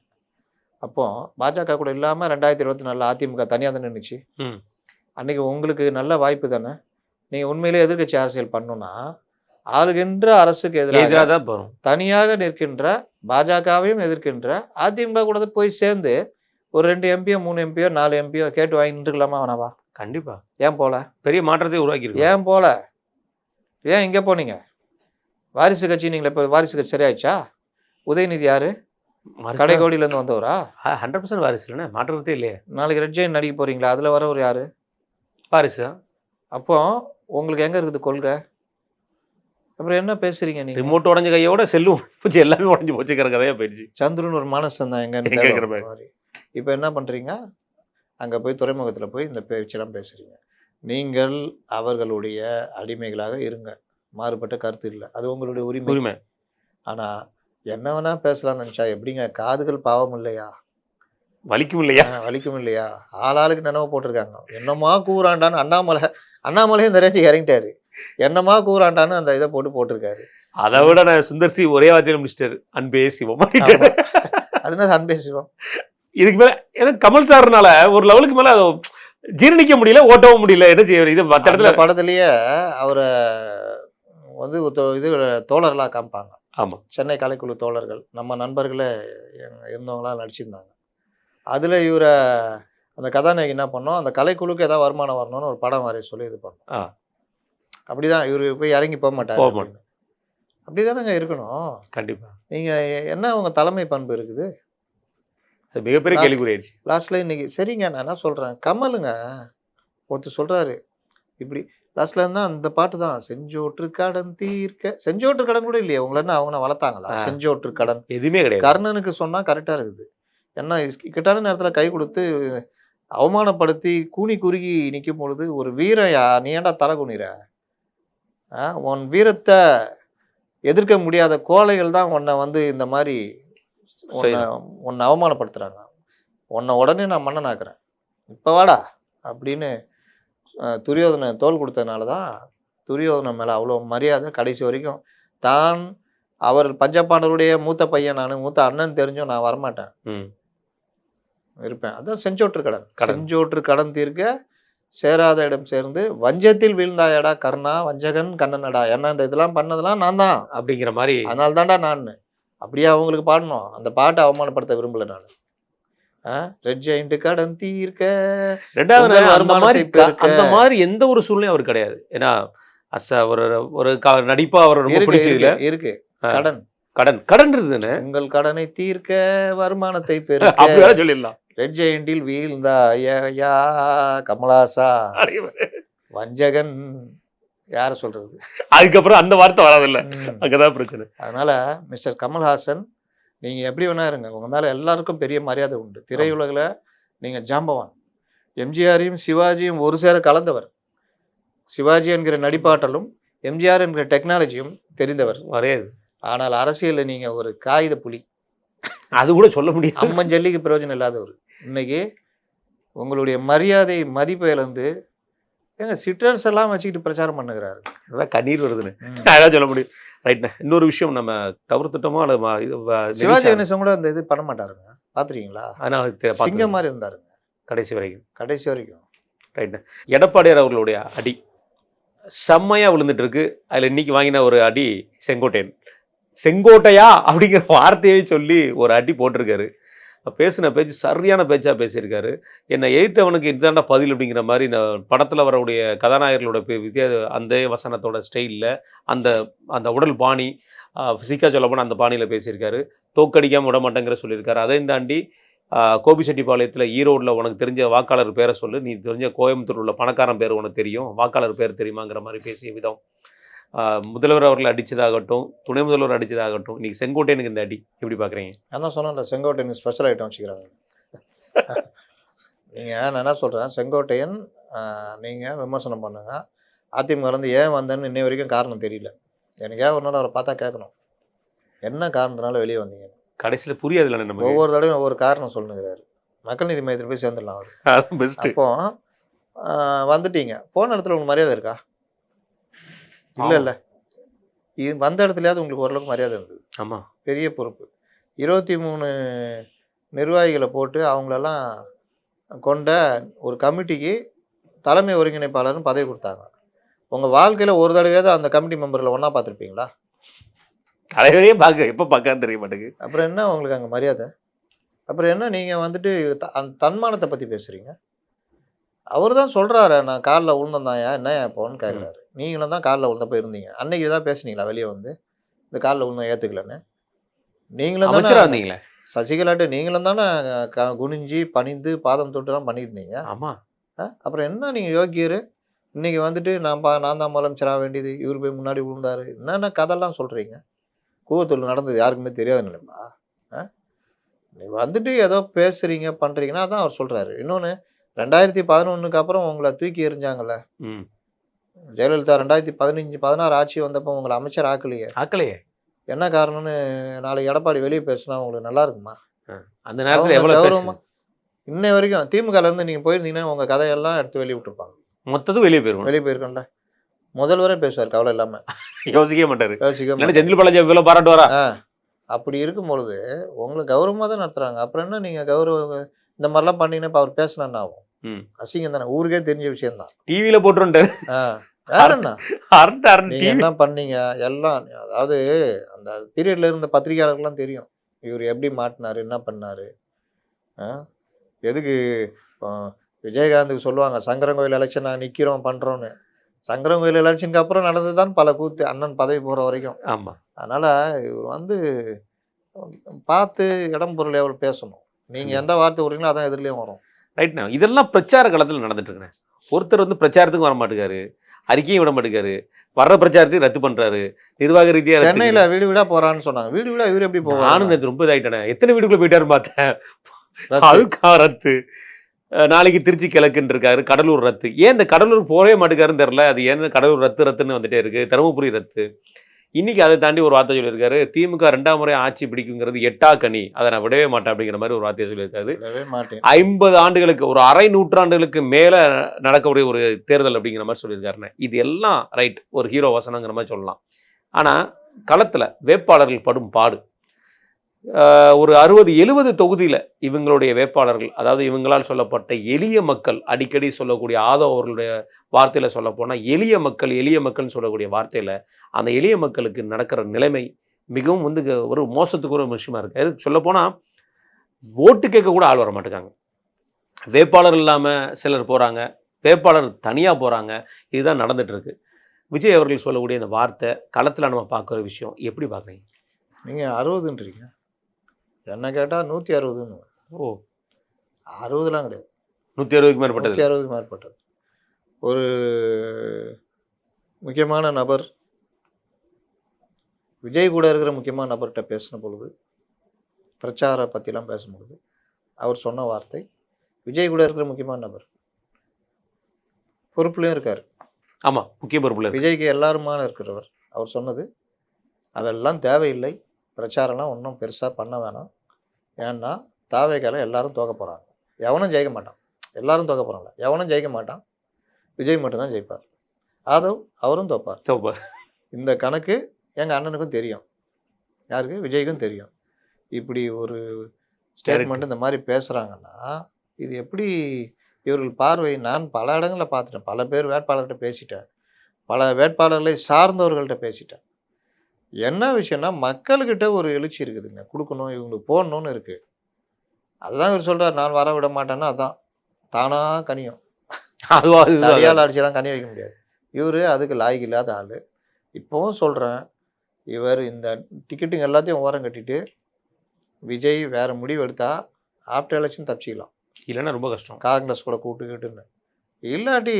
அப்போ பாஜக கூட இல்லாமல் 2024 அதிமுக தனியாக தானே நின்றுச்சு. அன்றைக்கி உங்களுக்கு நல்ல வாய்ப்பு தானே. நீங்கள் உண்மையிலே எதிர்கட்சி அரசியல் பண்ணணும்னா ஆளுகின்ற அரசுக்கு எதிராக தனியாக நிற்கின்ற பாஜகவையும் எதிர்க்கின்ற அதிமுக கூட போய் சேர்ந்து ஒரு 2 எம்பியோ 3 எம்பியோ 4 எம்பியோ கேட்டு வாங்கிட்டு இருக்கலாமா வேணாவா? கண்டிப்பா. ஏன் போல? பெரிய மாற்றத்தை உருவாக்கி. ஏன் போல? ஏன் இங்கே போனீங்க? வாரிசு கட்சி நீங்களே இப்போ வாரிசு கட்சி சரியாயிடுச்சா? உதயநிதி யாரு? கடைகோடியிலேருந்து வந்தவரா? 100% வாரிசு இல்லைண்ணே, மாற்றத்தே இல்லையே. நாளைக்கு ரெட் ஜெயின் நடிக்க போறீங்களா? அதில் வரவர் யாரு? வாரிசு. அப்போ உங்களுக்கு எங்கே இருக்குது கொள்கை? அப்புறம் என்ன பேசுறீங்க நீங்க? ரிமோட் உடஞ்ச கையோட செல்லும் போச்சு, எல்லாமே உடஞ்சி போச்சுக்கிற கதையா போயிடுச்சு. சந்துருன்னு ஒரு மனசன் தான் எங்க. இப்போ என்ன பண்றீங்க? அங்கே போய் துறைமுகத்தில் போய் இந்த பேச்செல்லாம் பேசுறீங்க. நீங்கள் அவர்களுடைய அடிமைகளாக இருங்க, மாறுபட்ட கருத்து இல்லை, அது உங்களுடைய உரிமை. ஆனால் என்ன வேணா பேசலாம்னு நினச்சா எப்படிங்க? காதுகள் பாவம் இல்லையா? வலிக்கும் இல்லையா? வலிக்கும் இல்லையா? ஆளாளுக்கு நினைவு போட்டிருக்காங்க. என்னமா கூறாண்டான்னு அண்ணாமலையும் இந்த ரேஞ்சுக்கு இறங்கிட்டாரு. என்னமா கூறாண்டான்னு அந்த இதை போட்டிருக்காரு. அதை விட நான் சுந்தர் சி ஒரே வார்த்தையில முடிச்சிட்டாரு, அன்பே சிவம். அதுனா அன்பே சிவம். இதுக்கு மேல எனக்கு கமல் சார்னால ஒரு லெவலுக்கு மேல ஜீரணிக்க முடியல, ஓட்டவும் முடியல. என்ன செய்ய? இது மற்ற இடத்துல படத்துலயே அவரை வந்து இது தோழர்களாக காமிப்பாங்க. ஆமாம், சென்னை கலைக்குழு தோழர்கள் நம்ம நண்பர்களே இருந்தவங்களாம் நடிச்சிருந்தாங்க. அதில் இவரை அந்த கதாநாயகி என்ன பண்ணோம், அந்த கலைக்குழுக்கு ஏதாவது வருமானம் வரணும்னு ஒரு படம் வரைய சொல்லி இது பண்ணோம். அப்படிதான் இவர் போய் இறங்கி போக மாட்டார். அப்படிதானங்க இருக்கணும். கண்டிப்பா. நீங்க என்ன உங்க தலைமை பண்பு இருக்குது? மிகப்பெரிய கேள்விக்குறியாச்சு லாஸ்ட்ல. இன்னைக்கு சரிங்க, நான் என்ன சொல்றேன், கமலுங்க ஒருத்தர் சொல்றாரு இப்படி லாஸ்ட்ல இருந்தா அந்த பாட்டு தான், செஞ்சோற்று கடன் தீர்க்க. செஞ்சோற்று கடன் கூட இல்லையே உங்களை, என்ன அவங்க வளர்த்தாங்களா? செஞ்சோற்று கடன் எதுவுமே கிடையாது. கர்ணனுக்கு சொன்னா கரெக்டா இருக்குது. என்ன இக்கட்டான நேரத்துல கை கொடுத்து அவமானப்படுத்தி கூனி குறுகி நிற்கும் பொழுது ஒரு வீரையா நீ ஏன்டா தலை குனிற? உன் வீரத்தை எதிர்க்க முடியாத கோழைகள் தான் உன்னை வந்து இந்த மாதிரி உன்னை அவமானப்படுத்துறாங்க. உன்னை உடனே நான் மன்னனாக்குறேன், இப்போ வாடா அப்படின்னு துரியோதனை தோல் கொடுத்ததுனால தான் துரியோதனை மேலே அவ்வளோ மரியாதை. கடைசி வரைக்கும் தான் அவர் பஞ்சபாண்டவருடைய மூத்த பையன், நான் மூத்த அண்ணன் தெரிஞ்சும் நான் வரமாட்டேன், இருப்பேன். அதான் செஞ்சோற்று கடன். செஞ்சோற்று கடன் தீர்க்க சேராத இடம் சேர்ந்து வஞ்சத்தில் வீழ்ந்தாயடா கர்ணா, வஞ்சகன் கண்ணனடா. ஏன்னா இந்த இதெல்லாம் பண்ணதெல்லாம் நான் தான் அப்படிங்கிற மாதிரி. அதனால தான்டா நான் அப்படியே அவங்களுக்கு பாடணும். அந்த பாட்டை அவமானப்படுத்த விரும்பல நான். ரெட் ஜெயண்ட் கடன் தீர்க்க. ரெண்டாவது அந்த மாதிரி எந்த ஒரு சூழ்நிலையும் அவர் கிடையாது. ஏன்னா ஒரு நடிப்பா அவர் ரொம்ப பிடிச்சதுல இருக்கு. கடன் கடன் கடன் இருக்குதுன்னு உங்கள் கடனை தீர்க்க வருமானத்தை பெருக்க சொல்லிடலாம். ரெட் ஜெயண்டில் வீழ்ந்தாயா கமலாசா, வஞ்சகன் யாரை சொல்கிறது? அதுக்கப்புறம் அந்த வார்த்தை வராதில்ல, அங்கதான் பிரச்சனை. அதனால் மிஸ்டர் கமல்ஹாசன் நீங்கள் எப்படி வேணா இருங்க, உங்கள் மேலே எல்லாருக்கும் பெரிய மரியாதை உண்டு. திரையுலகில் நீங்கள் ஜாம்பவான். எம்ஜிஆரையும் சிவாஜியும் ஒரு சேர கலந்தவர். சிவாஜி என்கிற நடிப்பாற்றலும் எம்ஜிஆர் என்கிற டெக்னாலஜியும் தெரிந்தவர். வரையாது. ஆனால் அரசியலில் நீங்கள் ஒரு காகித புலி, அது கூட சொல்ல முடியாது. அம்மஞ்சல்லிக்கு பிரயோஜனம் இல்லாதவர். இன்னைக்கு உங்களுடைய மரியாதை மதிப்பை இழந்து ஏங்க சிட்டர்ஸ் எல்லாம் வச்சுக்கிட்டு பிரச்சாரம் பண்ணுகிறாரு. அதான் கண்ணீர் வருதுன்னு அதான் சொல்ல முடியும். ரைட்ண்ணே. இன்னொரு விஷயம் நம்ம தவிர்த்துட்டோமோ சிவாஜி கணேசன் கூட அந்த இது பண்ண மாட்டாருங்க, பார்த்துருக்கீங்களா? ஆனால் சிங்கம் மாதிரி இருந்தாருங்க கடைசி வரைக்கும். கடைசி வரைக்கும். ரைட்ண்ணே. எடப்பாடியார் அவர்களுடைய அடி செம்மையாக விழுந்துட்டு இருக்கு. அதில் இன்னைக்கு வாங்கின ஒரு அடி செங்கோட்டையன். செங்கோட்டையா அப்படிங்கிற வார்த்தையை சொல்லி ஒரு அடி போட்டிருக்காரு. பேசின பேச்சு சரியான பேச்சாக பேசியிருக்காரு. என்னை எய்த்தவனுக்கு இதுதாண்டா பதில் அப்படிங்கிற மாதிரி இந்த படத்தில் வரக்கூடிய கதாநாயகர்களோட அந்த வசனத்தோட ஸ்டைலில் அந்த அந்த உடல் பாணி ஃபிசிக்காக சொல்லப்போனால் அந்த பாணியில் பேசியிருக்காரு. தோக்கடிக்காமல் விட மாட்டேங்கிற சொல்லியிருக்காரு. அதையும் தாண்டி கோபிச்செட்டிப்பாளையத்தில் ஈரோடில் உனக்கு தெரிஞ்ச வாக்காளர் பேரை சொல்லு, நீ தெரிஞ்ச கோயம்புத்தூர் உள்ள பணக்காரன் பேர் உனக்கு தெரியும், வாக்காளர் பேர் தெரியுமாங்கிற மாதிரி பேசிய விதம், முதல்வர் அவர்கள் அடித்ததாகட்டும், துணை முதல்வர் அடித்ததாகட்டும், இன்றைக்கி செங்கோட்டையனுக்கு இந்த அடி எப்படி பார்க்குறீங்க? அதான் சொன்னேன்ல, செங்கோட்டையன் ஸ்பெஷல் ஐட்டம் வச்சுக்கிறாங்க. நீங்கள் நான் என்ன சொல்கிறேன், செங்கோட்டையன் நீங்கள் விமர்சனம் பண்ணுங்க. அதிமுகலேருந்து ஏன் வந்தேன்னு இன்னை வரைக்கும் காரணம் தெரியல. எனக்கு ஏன் ஒரு நாள் அவரை பார்த்தா கேட்கணும், என்ன காரணத்தினால வெளியே வந்தீங்க. கடைசியில் புரியாதுல்ல, நம்ம ஒவ்வொரு தடவையும் ஒவ்வொரு காரணம் சொல்லுங்கிறாரு. மக்கள் நீதி மையத்தில் போய் சேர்ந்துடலாம் அவர். அப்போ வந்துட்டீங்க, போன இடத்துல உங்களுக்கு மரியாதை இருக்கா? இல்லை இது வந்த இடத்துலையாவது உங்களுக்கு ஓரளவுக்கு மரியாதை இருந்தது. ஆமாம், பெரிய பொறுப்பு. 23 நிர்வாகிகளை போட்டு அவங்களெல்லாம் கொண்ட ஒரு கமிட்டிக்கு தலைமை ஒருங்கிணைப்பாளர்னு பதவி கொடுத்தாங்க. உங்கள் வாழ்க்கையில் ஒரு தடவையாவது அந்த கமிட்டி மெம்பர்களை ஒன்றா பார்த்துருப்பீங்களா? தலைவரையே பார்க்க எப்போ பார்க்கான்னு தெரிய மாட்டேங்குது. அப்புறம் என்ன உங்களுக்கு அங்கே மரியாதை? அப்புறம் என்ன நீங்கள் வந்துட்டு தன்மானத்தை பற்றி பேசுகிறீங்க? அவர் தான் சொல்கிறாரு, நான் காலில் விழுந்தந்தாயா என்ன இப்போன்னு கேட்குறாரு. நீங்களும் தான் காலில் விழுந்தப்போ இருந்தீங்க. அன்னைக்கு தான் பேசுனீங்களா வெளியே வந்து இந்த காலில் விழுந்தோம் ஏற்றுக்கலன்னு? நீங்களும் தானே இருந்தீங்களே சசிகலாட்டு, நீங்களும் தானே குனிஞ்சி பணிந்து பாதம் தொட்டுலாம் பண்ணியிருந்தீங்க. ஆமாம். அப்புறம் என்ன நீங்கள் யோக்கியர்? இன்றைக்கி வந்துட்டு நான் தான் முதலமைச்சராக வேண்டியது, இவர் போய் முன்னாடி விழுந்தாரு, என்னென்ன கதையெல்லாம் சொல்கிறீங்க? கூவத்தூர் நடந்தது யாருக்குமே தெரியாது நினைப்பா. நீ வந்துட்டு ஏதோ பேசுகிறீங்க பண்ணுறீங்கன்னா அதான் அவர் சொல்கிறாரு. இன்னொன்று, 2011 அப்புறம் உங்களை தூக்கி எறிஞ்சாங்கல்ல ஜெயலலிதா, 2015-16 ஆட்சி வந்தப்போ உங்களை அமைச்சர் ஆக்கலையே. என்ன காரணம்னு நாளைக்கு எடப்பாடி வெளியே பேசுனா உங்களுக்கு நல்லா இருக்குமா? அந்த நேரத்தில் எவ்வளோ கௌரவமா இன்னை வரைக்கும் திமுகலேருந்து நீங்கள் போயிருந்தீங்கன்னா உங்கள் கதையெல்லாம் எடுத்து வெளியே விட்டுருப்பாங்க. மொத்தத்தும் வெளியே போயிருக்கோம்ல. முதல்வரே பேசுவார் கவலை இல்லாமல், யோசிக்கவே மாட்டார். செந்தில் பாலாஜி இவ்வளோ பாராட்டு வரா. அப்படி இருக்கும் பொழுது உங்களை கௌரவமாக தான் நடத்துகிறாங்க. அப்புறம் என்ன நீங்கள் கௌரவ இந்த மாதிரிலாம் பண்ணீங்கன்னா இப்போ அவர் பேசினா ஆகும்? அசிங்கம் தானே, ஊருக்கே தெரிஞ்ச விஷயம் தான். டிவியில் போட்டுருன்ட்டார். என்ன பண்ணீங்க எல்லாம்? அதாவது அந்த பீரியட்ல இருந்த பத்திரிகையாளர்கள்லாம் தெரியும் இவர் எப்படி மாட்டினாரு, என்ன பண்ணாரு. எதுக்கு விஜயகாந்துக்கு சொல்லுவாங்க சங்கரங்கோயில் எலெக்ஷன் நாங்கள் நிற்கிறோம் பண்ணுறோன்னு. சங்கரங்கோயில் எலெக்ஷனுக்கு அப்புறம் நடந்து தான் பல கூத்து, அண்ணன் பதவி போகிற வரைக்கும். ஆமாம். அதனால் இவர் வந்து பார்த்து இடம் பொருள் எவ்வளோ பேசணும். நீங்கள் எந்த வார்த்தை விடுறீங்களோ அதான் எதிரிலையும் வரும். ரைட்ண்ணா. இதெல்லாம் பிரச்சார காலத்தில் நடந்துட்டு இருக்குண்ணே. ஒருத்தர் வந்து பிரச்சாரத்துக்கும் வர மாட்டேங்காரு, அறிக்கையும் விட மாட்டேங்காரு, வர்ற பிரச்சாரத்தையும் ரத்து பண்றாரு. நிர்வாக ரீதியாக சென்னையில வீடு வீடா போறான்னு சொன்னாங்க. வீடு வீடா இவர் எப்படி போவாரு? நானும் நேற்று ரொம்ப இதாயிட்டேனே. எத்தனை வீடுக்குள்ள போயிட்டாருன்னு பார்த்தேன். அதுக்கா ரத்து. நாளைக்கு திருச்சி கிழக்குன்னு இருக்காரு, கடலூர் ரத்து. ஏன் இந்த கடலூர் போகவே மாட்டேங்காருன்னு தெரியல. அது ஏன் கடலூர் ரத்துன்னு வந்துட்டே இருக்கு. தருமபுரி ரத்து. இன்னைக்கு அதை தாண்டி ஒரு வார்த்தை சொல்லியிருக்காரு, திமுக 2ஆம் முறை ஆட்சி பிடிக்குங்கிறது எட்டாக்கனி, அதை நான் விடவே மாட்டேன் அப்படிங்கிற மாதிரி ஒரு வார்த்தையை சொல்லியிருக்காரு. 50 ஆண்டுகளுக்கு, ஒரு அரை நூற்றாண்டுகளுக்கு மேலே நடக்கக்கூடிய ஒரு தேர்தல் அப்படிங்கிற மாதிரி சொல்லியிருக்காருண்ணே. இது எல்லாம் ரைட், ஒரு ஹீரோ வசனங்கிற மாதிரி சொல்லலாம். ஆனால் களத்தில் வேட்பாளர்கள் படும் பாடு, ஒரு 60-70 தொகுதியில் இவங்களுடைய வேட்பாளர்கள், அதாவது இவங்களால் சொல்லப்பட்ட எளிய மக்கள், அடிக்கடி சொல்லக்கூடிய ஆதவ் அவர்களுடைய வார்த்தையில் சொல்ல போனால் எளிய மக்கள்னு சொல்லக்கூடிய வார்த்தையில் அந்த எளிய மக்களுக்கு நடக்கிற நிலைமை மிகவும் வந்து ஒரு மோசத்துக்கு ஒரு விஷயமா இருக்குது. எதுக்கு சொல்லப்போனால் ஓட்டு கேட்க கூட ஆள் வர மாட்டேங்காங்க. வேட்பாளர் இல்லாமல் சிலர் போகிறாங்க, வேட்பாளர் தனியாக போகிறாங்க. இதுதான் நடந்துகிட்ருக்கு. விஜய் அவர்கள் சொல்லக்கூடிய இந்த வார்த்தை களத்தில் நம்ம பார்க்குற விஷயம் எப்படி பார்க்குறீங்க? நீங்கள் 60ன்றீங்க, என்ன கேட்டால் 160. ஓ, 60லாம் கிடையாது, 160க்கு மேற்பட்டது. 160க்கு மேற்பட்டது. ஒரு முக்கியமான நபர் விஜய் கூட இருக்கிற முக்கியமான நபர்கிட்ட பேசின பொழுது, பிரச்சார பற்றிலாம் பேசும்பொழுது அவர் சொன்ன வார்த்தை, விஜய் கூட இருக்கிற முக்கியமான நபர் பொறுப்புலையும் இருக்கார், ஆமா, முக்கிய பொறுப்புல இருக்கு. விஜய்க்கு எல்லாருமான இருக்கிறவர். அவர் சொன்னது, அதெல்லாம் தேவையில்லை, பிரச்சாரம்லாம் ஒன்றும் பெருசாக பண்ண வேணாம். ஏன்னா தாவேக்கால எல்லாரும் தோக்க போகிறாங்க, எவனும் ஜெயிக்க மாட்டான். எல்லாரும் தோக்க போகிறாங்க, எவனும் ஜெயிக்க மாட்டான், விஜய் மட்டும்தான் ஜெயிப்பார். ஆதவ் அவரும் தோப்பார். சூப்பர். இந்த கணக்கு எங்கள் அண்ணனுக்கும் தெரியும், யாருக்கு, விஜய்க்கும் தெரியும். இப்படி ஒரு ஸ்டேட்மெண்ட் இந்த மாதிரி பேசுகிறாங்கன்னா இது எப்படி இவர்கள் பார்வை? நான் பல இடங்களில் பார்த்துட்டேன், பல பேர் வேட்பாளர்கிட்ட பேசிட்டேன், பல வேட்பாளர்களை சார்ந்தவர்கள்ட்ட பேசிட்டேன். என்ன விஷயம்னா மக்கள்கிட்ட ஒரு எழுச்சி இருக்குதுங்க, கொடுக்கணும், இவங்களுக்கு போடணும்னு இருக்குது. அதுதான் இவர் சொல்கிறார், நான் வர விட மாட்டேன்னா அதான் தானாக கனியும். அதுவா தடியால் அடிச்செல்லாம் கனி வைக்க முடியாது. இவர் அதுக்கு லாய்க்கு இல்லாத ஆள். இப்போவும் சொல்கிறேன், இவர் இந்த டிக்கெட்டுங்க எல்லாத்தையும் ஓரம் கட்டிட்டு விஜய் வேறு முடிவு எடுத்தால் ஆஃப்டர் எலெக்ஷன் தப்பிச்சிக்கலாம், இல்லைன்னா ரொம்ப கஷ்டம். காங்கிரஸ் கூட கூட்டுக்கிட்டுன்னு. இல்லாட்டி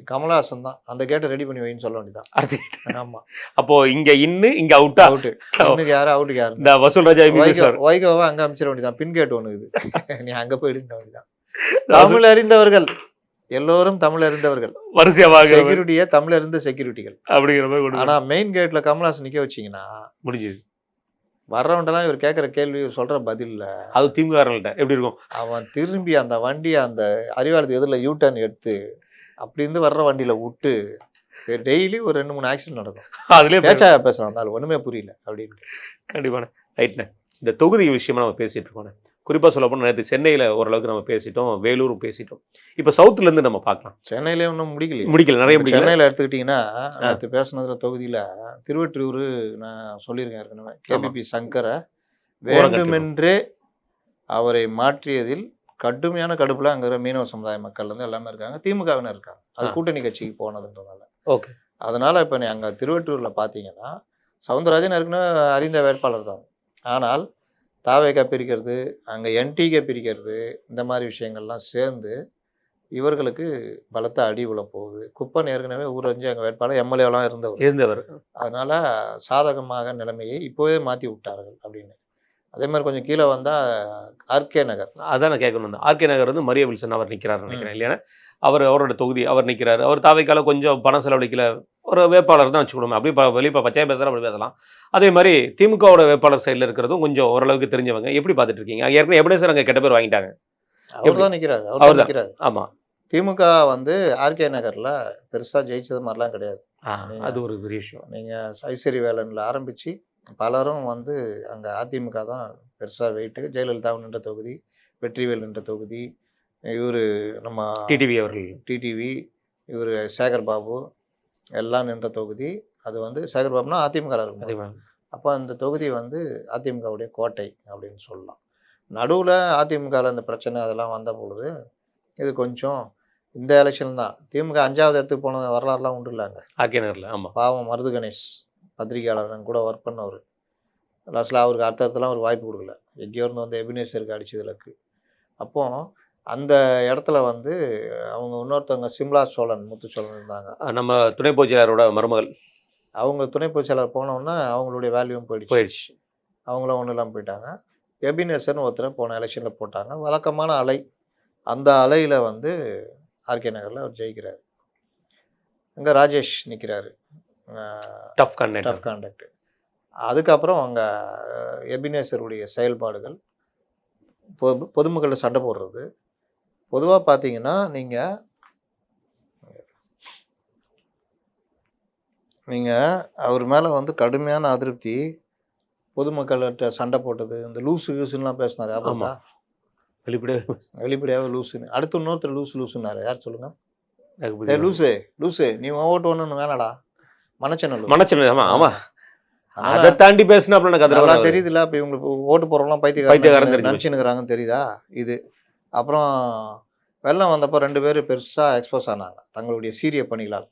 கமலஹாசன் தான் அந்த கேட்டை ரெடி பண்ணி வைன்னு சொல்ல வேண்டியதான். அடுத்து ஆமாம், அப்போ இங்க இங்க அவுட்டா அவுட்டு. இன்னைக்கு யாரும் அவுட்டுக்கு யாரு? இந்த வசூல் ராஜா வைகோவை அங்கே அமைச்சிட வேண்டியதான். பின் கேட் ஒன்று இது, நீ அங்கே போயிடுங்க வேண்டியதான். தமிழ் அறிந்தவர்கள் எல்லோரும் தமிழ் அறிந்தவர்கள், வரிசையாக செக்யூரிட்டியே தமிழ் அறிந்த செக்யூரிட்டிகள் அப்படிங்கிற மாதிரி. ஆனா மெயின் கேட்ல கமலஹாசன் நிக்க வச்சீங்கன்னா முடிஞ்சது. வர்றவன்ட்டெல்லாம் இவர் கேட்குற கேள்வி, இவர் சொல்ற பதில்ல அது திமுககாரங்கள்ட்ட எப்படி இருக்கும்? அவன் திரும்பி அந்த வண்டியை அந்த அறிவாளத்து எதிரில் யூட்டர்ன் எடுத்து அப்படி இருந்து வர்ற வண்டியில விட்டு டெய்லி ஒரு 2-3 ஆக்சிடென்ட் நடக்கும். அதுலேயே பேச்சா பேசுறான், இருந்தாலும் ஒண்ணுமே புரியல அப்படின்னு. கண்டிப்பான ரைட்ண்ணே. இந்த தொகுதி விஷயமா நம்ம பேசிட்டு இருக்கோம். குறிப்பாக சொல்ல போனால் நேற்று சென்னையில் ஓரளவுக்கு நம்ம பேசிட்டோம், வேலூரும் பேசிட்டோம். இப்போ சவுத்துலேருந்து நம்ம பார்க்கலாம். சென்னையிலே ஒன்றும் முடிக்கல, நிறைய முடிக்கல. சென்னையில் எடுத்துக்கிட்டிங்கன்னா நேற்று பேசுனதுல தொகுதியில் திருவொற்றியூர் நான் சொல்லியிருக்கேன் ஏற்கனவே, கேபிபி சங்கரை வேண்டுமென்றே அவரை மாற்றியதில் கடுமையான கடுப்பில் அங்கே இருக்கிற மீனவ சமுதாய மக்கள் வந்து எல்லாமே இருக்காங்க, திமுகவினர் இருக்காங்க. அது கூட்டணி கட்சிக்கு போனதுன்றதால. ஓகே, அதனால் இப்போ நீ அங்கே திருவொற்றியூரில் பார்த்தீங்கன்னா சவுந்தரராஜன் ஏற்கனவே அறிந்த வேட்பாளர் தான். ஆனால் தாவேகா பிரிக்கிறது, அங்கே என்டிகே பிரிக்கிறது, இந்த மாதிரி விஷயங்கள்லாம் சேர்ந்து இவர்களுக்கு பலத்த அடி விழ போகுது. குப்பன் ஏற்கனவே ஊரஞ்சு அங்கே வேட்பாளர் எம்எல்ஏலாம் இருந்தவர். அதனால் சாதகமாக நிலைமையை இப்போவே மாற்றி விட்டார்கள் அப்படின்னு. அதே மாதிரி கொஞ்சம் கீழே வந்தால் ஆர்கே நகர், அதான் நான் கேட்கணும். ஆர்கே நகர் வந்து மரிய வில்சன் அவர் நிற்கிறார் நினைக்கிறேன் இல்லையா? அவரோட தொகுதி அவர் நிற்கிறார். அவர் தாவேக்கால கொஞ்சம் பணம் செலவழிக்கல ஒரு வேட்பாளர் தான் வச்சுக்கணும். அப்படி வெளியே பச்சையாக பேசலாம், அப்படி பேசலாம். அதே மாதிரி திமுகவோட வேட்பாளர் சைடில் இருக்கிறதும் கொஞ்சம் ஓரளவுக்கு தெரிஞ்சவங்க. எப்படி பார்த்துட்டு இருக்கீங்க? ஏற்கனவே எப்படி சார் அங்கே கெட்ட பேர் வாங்கிட்டாங்க? அவர் தான் நிற்கிறார். ஆமாம், திமுக வந்து ஆர்கே நகரில் பெருசாக ஜெயிச்சது மாதிரிலாம் கிடையாது. அது ஒரு பெரிய விஷயம். நீங்கள் ஐஸ்வரி வேலனில் ஆரம்பித்து பலரும் வந்து அங்கே அதிமுக தான் பெருசாக வெயிட்டு. ஜெயலலிதா நின்ற தொகுதி, வெற்றிவேல் நின்ற தொகுதி, இவர் நம்ம டிடிவி அவர்கள், டிடிவி, இவர் சேகர் பாபு எல்லாம் நின்ற தொகுதி. அது வந்து சேகர் பாபுனா அதிமுக இருக்கும். அப்போ அந்த தொகுதி வந்து அதிமுகவுடைய கோட்டை அப்படின்னு சொல்லலாம். நடுவில் அதிமுகவில் இந்த பிரச்சனை அதெல்லாம் வந்த பொழுது இது கொஞ்சம் இந்த எலெக்ஷன் தான் திமுக 5வது இடத்துக்கு போன வரலாறுலாம் உண்டு இல்லைங்க ஆர்கே நகரில். ஆமாம், பாவம் மருது கணேஷ் பத்திரிகையாளர் கூட ஒர்க் பண்ணவர். லாஸ்ட்டில் அவருக்கு அர்த்தத்தெல்லாம் ஒரு வாய்ப்பு கொடுக்கல, எங்கேயோ இருந்து வந்து எபினேசருக்கு அடிச்சதுலக்கு. அப்போ அந்த இடத்துல வந்து அவங்க இன்னொருத்தவங்க சிம்லா சோழன், முத்துச்சோழன் இருந்தாங்க, நம்ம துணை பொதுச்செயலாளரோட மருமகள். அவங்க துணை பொதுச்செயலாளர் போனோன்னா அவங்களுடைய வேல்யூவும் போயிடுச்சு. அவங்களும் ஒன்றும் இல்லாமல் போயிட்டாங்க. எபினேசர்னு ஒருத்தரை போன எலெக்ஷனில் போட்டாங்க, வழக்கமான அலை. அந்த அலையில் வந்து ஆர்கே நகரில் அவர் ஜெயிக்கிறார். அங்கே ராஜேஷ் நிற்கிறாரு, டஃப் கான்டாக்ட். அதுக்கப்புறம் அங்கே எபினேசருடைய செயல்பாடுகள், பொதுமக்களை சண்டை போடுறது. பொதுவாக பார்த்தீங்கன்னா நீங்கள் அவர் மேலே வந்து கடுமையான அதிருப்தி, பொதுமக்கள்கிட்ட சண்டை போட்டது, இந்த லூசுலாம் பேசினார். ஆமாம், வெளிப்படையாக லூசுன்னு. அடுத்து இன்னொருத்தர் லூசுன்னாரு. யார் சொல்லுங்க? லூசு நீ ஓட்டு ஒன்று வேணாடா, மனச்சென்னல். ஆமாம், அதை தாண்டி பேசினா அதெல்லாம் தெரியுதுல்ல. இப்போ இவங்களுக்கு ஓட்டு போடுறவங்களாம் பைத்தியக்காரன் நினச்சினுக்கிறாங்கன்னு தெரியுதா? இது அப்புறம் வெள்ளம் வந்தப்போ 2 பேர் பெருசாக எக்ஸ்போஸ் ஆனாங்க தங்களுடைய சீரிய பணிகளால்.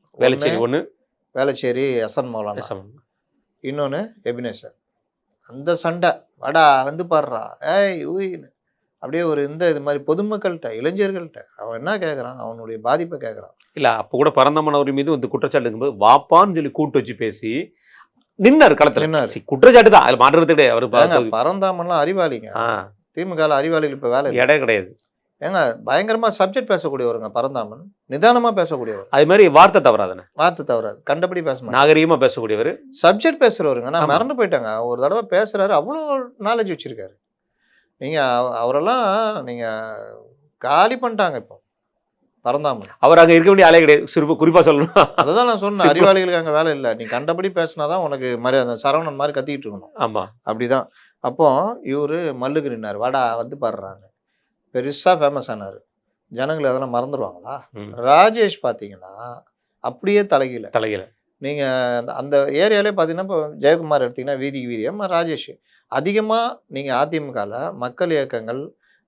வேளச்சேரி எஸ்என் மௌலானா, இன்னொன்று எபினேசர். அந்த சண்டை வடா வந்து பாடுறா, ஏய் ஊயின்னு அப்படியே ஒரு இது மாதிரி பொதுமக்கள்கிட்ட இளைஞர்கள்ட்ட அவன் என்ன கேட்குறான், அவனுடைய பாதிப்பை கேட்குறான். இல்ல அப்போ கூட பரந்தாமன் அவர் மீது வந்து குற்றச்சாட்டு இருக்கும்போது வாப்பான்னு சொல்லி கூட்டு வச்சு பேசி நின்னார் களத்துல. நின்னாரு. சரி, குற்றச்சாட்டு தான், அதுல மாற்றுறது கிடையாது. அவரு பரந்தாமன்லாம் அறிவாளிங்க. ஆ, திமுக அறிவாளிகள் இப்போ வேலை இல்லை. எடை கிடையாது. ஏங்க பயங்கரமா சப்ஜெக்ட் பேசக்கூடியவருங்க பரந்தாமன். நிதானமா பேசக்கூடியவர். அது மாதிரி வார்த்தை தவறாதானே, வார்த்தை தவறாது, கண்டபடி பேச மாட்டார். நாகரீகமா பேசக்கூடியவர். சப்ஜெக்ட் பேசுறவருங்க. நான் ஆமா. மறந்து போயிட்டேங்க. ஒரு தடவை பேசுறாரு, அவ்வளோ நாலேஜ் வச்சிருக்காரு. நீங்க அவரெல்லாம் நீங்க காலி பண்ணிட்டாங்க இப்போ பரந்தாமன். அவர் அங்க இருக்க வேண்டிய ஆளே கிடையாது. குறிப்பா சொல்லணும், அதுதான் நான் சொன்னேன், அறிவாளிகளுக்கு அங்கே வேலை இல்லை. நீ கண்டபடி பேசினாதான் உனக்கு மரியாதை. சரவணன் மாதிரி கத்திக்கிட்டு இருக்கணும். ஆமா. அப்படிதான். அப்போ இவரு மல்லுக்கு நின்னார், வாடா வந்து பாடுறாங்க, பெருசா ஃபேமஸ் ஆனாரு. ஜனங்கள் அதெல்லாம் மறந்துடுவாங்களா? ராஜேஷ் பார்த்தீங்கன்னா அப்படியே தலைகீழ. நீங்க அந்த ஏரியாலே பார்த்தீங்கன்னா இப்போ ஜெயக்குமார் எடுத்தீங்கன்னா வீதிக்கு வீதியாக ராஜேஷ் அதிகமாக நீங்கள் அதிமுகவில் மக்கள் இயக்கங்கள்,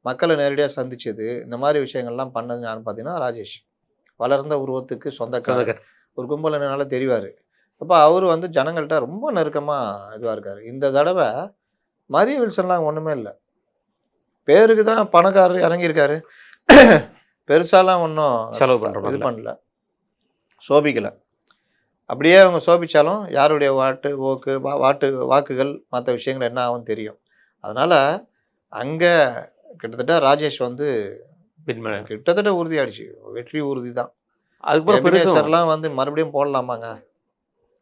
மக்களை நேரடியாக சந்திச்சது, இந்த மாதிரி விஷயங்கள்லாம் பண்ணது யாருன்னு பார்த்தீங்கன்னா ராஜேஷ். வளர்ந்த உருவத்துக்கு சொந்தக்காரர், ஒரு கும்பல் என்னால தெரிவார். அப்போ அவர் வந்து ஜனங்கள்கிட்ட ரொம்ப நெருக்கமாக இதுவாக இருக்கார். இந்த தடவை மரிய வில்சன்லாம் ஒன்றுமே இல்லை, பேருக்கு தான் பணக்காரர் இறங்கியிருக்காரு. பெருசாலாம் ஒன்றும் செலவு பண்ற இது பண்ணல, சோபிக்கலை. அப்படியே அவங்க சோபிச்சாலும் யாருடைய வாக்குகள் மற்ற விஷயங்கள் என்ன ஆகும் தெரியும். அதனால அங்கே கிட்டத்தட்ட ராஜேஷ் வந்து கிட்டத்தட்ட உறுதியாயிடுச்சு, வெற்றி உறுதி தான். அதுக்கப்புறம் வந்து மறுபடியும் போடலாமாங்க,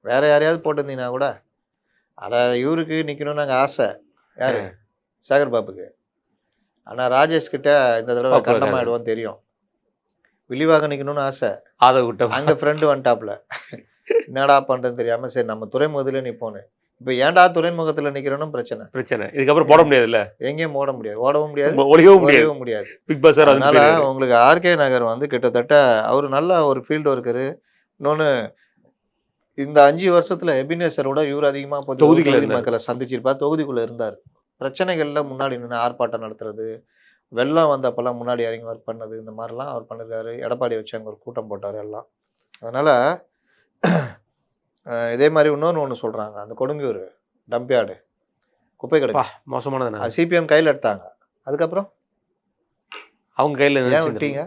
வேற யாரையாவது போட்டிருந்தீங்கன்னா கூட. அதான் இவருக்கு நிற்கணும்னு நாங்கள் ஆசை, யாரு சேகர் பாபுக்கு. ஆனால் ராஜேஷ் கிட்ட இந்த தடவை கண்டமாயிடுவோம் தெரியும். விழிவாக நிற்கணும்னு ஆசை, அங்கே ஃப்ரெண்டு வந்துட்டாப்புல. என்னடா பண்ணுறதுன்னு தெரியாமல் சரி நம்ம துறைமுகத்தில் நிற்போன்னு. இப்போ ஏன்டா துறைமுகத்தில் நிற்கிறோன்னு பிரச்சனை. இதுக்கப்புறம் போட முடியாதுல்ல, எங்கேயும் போட முடியாது, ஓடவும் முடியாது, ஒழியவும் முடியாது. அதனால உங்களுக்கு ஆர்கே நகர் வந்து கிட்டத்தட்ட அவர் நல்ல ஒரு ஃபீல்டு ஒர்க்கரு. இன்னொன்று இந்த 5 வருஷத்துல எபினேசரோட இவர் அதிகமாக தொகுதி மக்களை சந்திச்சிருப்பார், தொகுதிக்குள்ளே இருந்தார். பிரச்சனைகளில் முன்னாடி நின்று ஆர்ப்பாட்டம் நடத்துறது, வெள்ளம் வந்தப்பெல்லாம் முன்னாடி இறங்கி ஒர்க் பண்ணது, இந்த மாதிரிலாம் அவர் பண்ணிருக்காரு. எடப்பாடி வச்சு அங்கே ஒரு கூட்டம் போட்டார் எல்லாம். அதனால் இதே மாதிரி இன்னொன்று சொல்கிறாங்க, அந்த கொடுங்கூர் டம்பியார்டு குப்பை கிடக்கு மோசமானது, சிபிஎம் கையில் எடுத்தாங்க. அதுக்கப்புறம் அவங்க கையில் ஏன் விட்டீங்க?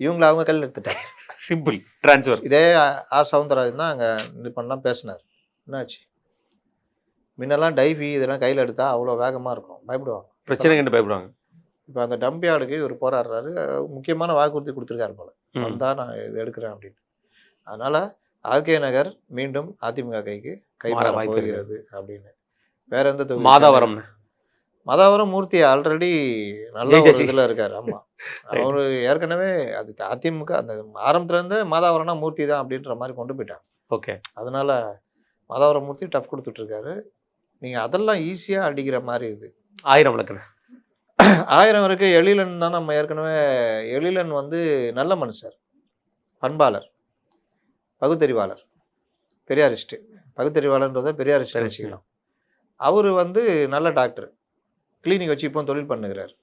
இவங்களை அவங்க கையில் எடுத்துட்டாங்க. Simple transfer. இதே சவுந்தரராஜன் தான் அங்கே இது பண்ணலாம் பேசினார். என்னாச்சு? முன்னெல்லாம் டைஃபி இதெல்லாம் கையில் எடுத்தா அவ்வளோ வேகமாக இருக்கும், பயப்படுவாங்க, பிரச்சனை கண்டு பயப்படுவாங்க. இப்போ அந்த டம்பியார்டுக்கு இவர் போராடுறாரு, முக்கியமான வாக்குறுதி கொடுத்துருக்காரு போல, வந்தால் நான் இது எடுக்கிறேன் அப்படின்னு. அதனால் ஆர்கே நகர் மீண்டும் அதிமுக கைக்கு கைமாற போகிறது அப்படின்னு. வேற எந்த தொகுதி? மாதாவரம் மூர்த்தி ஆல்ரெடி நல்ல இதில் இருக்காரு. ஆமாம், அவரு ஏற்கனவே அதுக்கு அதிமுக அந்த ஆரம்பத்துலேருந்து மாதாவரம்னா மூர்த்தி தான் அப்படின்ற மாதிரி கொண்டு போயிட்டாங்க. ஓகே, அதனால மாதாவரம் மூர்த்தி டஃப் கொடுத்துட்ருக்காரு. நீங்கள் அதெல்லாம் ஈஸியாக அடிக்கிற மாதிரி இது 1000 விளக்குறேன். 1000 இருக்கு. எழிலன் தான் நம்ம ஏற்கனவே, எழிலன் வந்து நல்ல மனுஷர், பண்பாளர், பகுத்தறிவாளர், பெரியாரிஸ்ட்டு. பகுத்தறிவாளர்ன்றதை பெரியாரிஸ்ட் வச்சுக்கலாம். அவர் வந்து நல்ல டாக்டர், கிளினிக் வச்சு இப்போ தொழில் பண்ணுகிறார்.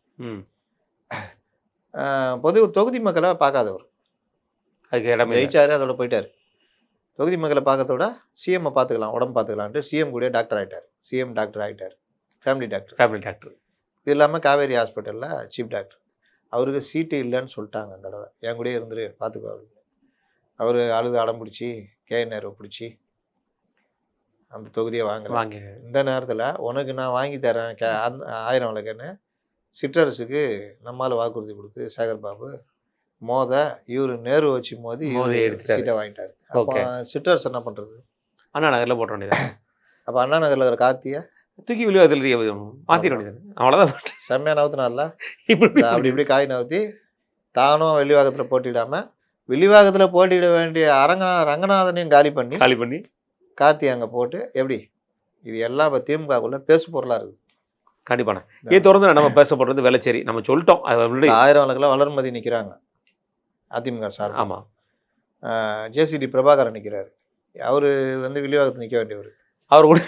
தொகுதி மக்களை பார்க்காதவர், அதுக்கு இடம் ஜெயிச்சாரு, அதோட போயிட்டார். தொகுதி மக்களை பார்க்கறதோட சிஎம்ஐ பார்த்துக்கலாம், உடம்பு பார்த்துக்கலான்ட்டு சிஎம் கூட டாக்டர் ஆகிட்டார். சிஎம் டாக்டர் ஆகிட்டார், ஃபேமிலி டாக்டர். இது இல்லாமல் காவேரி ஹாஸ்பிட்டலில் சீஃப் டாக்டர். அவருக்கு சீட்டு இல்லைன்னு சொல்லிட்டாங்க அந்த தடவை. என் கூட இருந்துரு பார்த்துக்கோ அப்படின்னு. அவர் அழுது அடம் பிடிச்சி கேஎன்ஆர் பிடிச்சி அந்த தொகுதியை வாங்க. இந்த நேரத்தில் உனக்கு நான் வாங்கி தரேன் 1000 விளக்குன்னு சிற்றரசுக்கு நம்மால் வாக்குறுதி கொடுத்து சேகர் பாபு இவர் நேரு வச்சு மோதி சீட்டை வாங்கிட்டாரு. அப்போ சிற்றரசு என்ன பண்ணுறது? அண்ணா நகரில் போட்ட வேண்டியது. அப்போ அண்ணா நகரில் இருக்கிற கார்த்தியை தூக்கி விழுவாதில் மாற்றிட வேண்டியது. அவ்வளோதான், செம்மையாக நவுத்தினார்ல. இப்படி காய் நவுத்தி தானும் வெளிவாகத்தில் போட்டிடாமல் வெளிவாகத்தில் போட்டியிட வேண்டிய ரங்கநாதனையும் காலி பண்ணி கார்த்தி அங்கே போட்டு எப்படி இது எல்லாம் இப்போ திமுகக்குள்ள பேசு பொருளாக இருக்குது. கண்டிப்பான இது தொடர்ந்து நம்ம பேச போடுறது வேலைச்சேரி நம்ம சொல்லிட்டோம். 1000 விளக்கில் வளர்மதி நிற்கிறாங்க அதிமுக சார். ஆமாம், ஜேசிடி பிரபாகரன் நிற்கிறாரு. அவர் வந்து வெளிவாகத்தில் நிற்க வேண்டியவர். அவர் கூட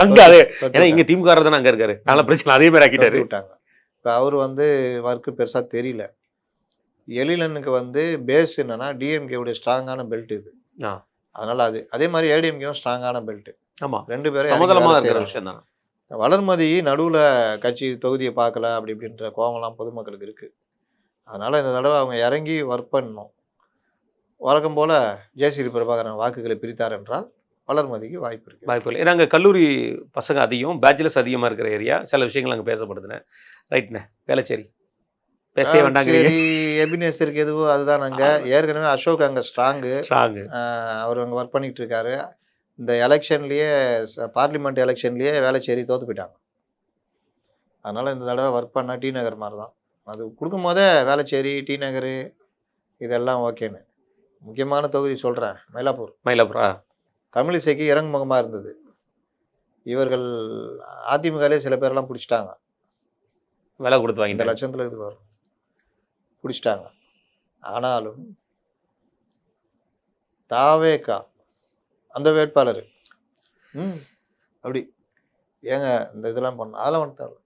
அங்கே அதே, ஏன்னா இங்கே திமுக தானே அங்கே இருக்காரு, நல்ல பிரச்சனை அதே மாதிரி ஆக்கிட்டாரு விட்டாங்க. இப்போ அவர் வந்து ஒர்க்கு பெருசாக தெரியல. எழிலனுக்கு வந்து பேஸ் என்னன்னா டிஎம்கேவுடைய ஸ்ட்ராங்கான பெல்ட் இது. அதனால அதே மாதிரி ஏடிஎம்கேவும் ஸ்ட்ராங்கான பெல்ட். ஆமாம், 2 பேரும் சமதளமாக இருக்கிற விஷயம் தான். வளர்மதி நடுவில் கட்சி தொகுதியை பார்க்கல அப்படி இப்படின்ற கோவம்லாம் பொதுமக்களுக்கு இருக்குது. அதனால் இந்த தடவை அவங்க இறங்கி ஒர்க் பண்ணணும். வழக்கம் போல் ஜெயஸ்ரீ பிரபாகரன் வாக்குகளை பிரித்தார் என்றால் வளர்மதிக்கு வாய்ப்பு இருக்குது. வாய்ப்பு இல்லை. ஏன்னா அங்கே கல்லூரி பசங்க அதிகம், பேச்சுலர்ஸ் அதிகமாக இருக்கிற ஏரியா. சில விஷயங்கள் அங்கே பேசப்படுதுண்ணே. ரைட்ண்ணே. வேளச்சேரி பேசவே வேண்டாங்க. சரி, எபினேசருக்கு எதுவோ அதுதான். அங்கே ஏற்கனவே அசோக் அங்கே ஸ்ட்ராங்கு. அவர் அங்கே ஒர்க் பண்ணிகிட்டு இருக்காரு. இந்த எலெக்ஷன்லேயே பார்லிமெண்ட் எலெக்ஷன்லேயே வேளச்சேரி தோற்று போயிட்டாங்க. அதனால் இந்த தடவை ஒர்க் பண்ணால் டி நகர் மாதிரி தான். அது கொடுக்கும் போதே வேளச்சேரி, டி நகர் இதெல்லாம் ஓகேன்னு. முக்கியமான தொகுதி சொல்கிறேன், மயிலாப்பூர். தமிழிசைக்கு இறங்குமுகமாக இருந்தது. இவர்கள் அதிமுகலே சில பேரெல்லாம் பிடிச்சிட்டாங்க. விலை கொடுத்து வாங்கி 2 லட்சத்தில் இது வரும் பிடிச்சிட்டாங்க. ஆனாலும் தாவேகா அந்த வேட்பாளர் அப்படி ஏங்க இந்த இதெல்லாம் பண்ண அதெல்லாம் பண்ண தேவையில்ல,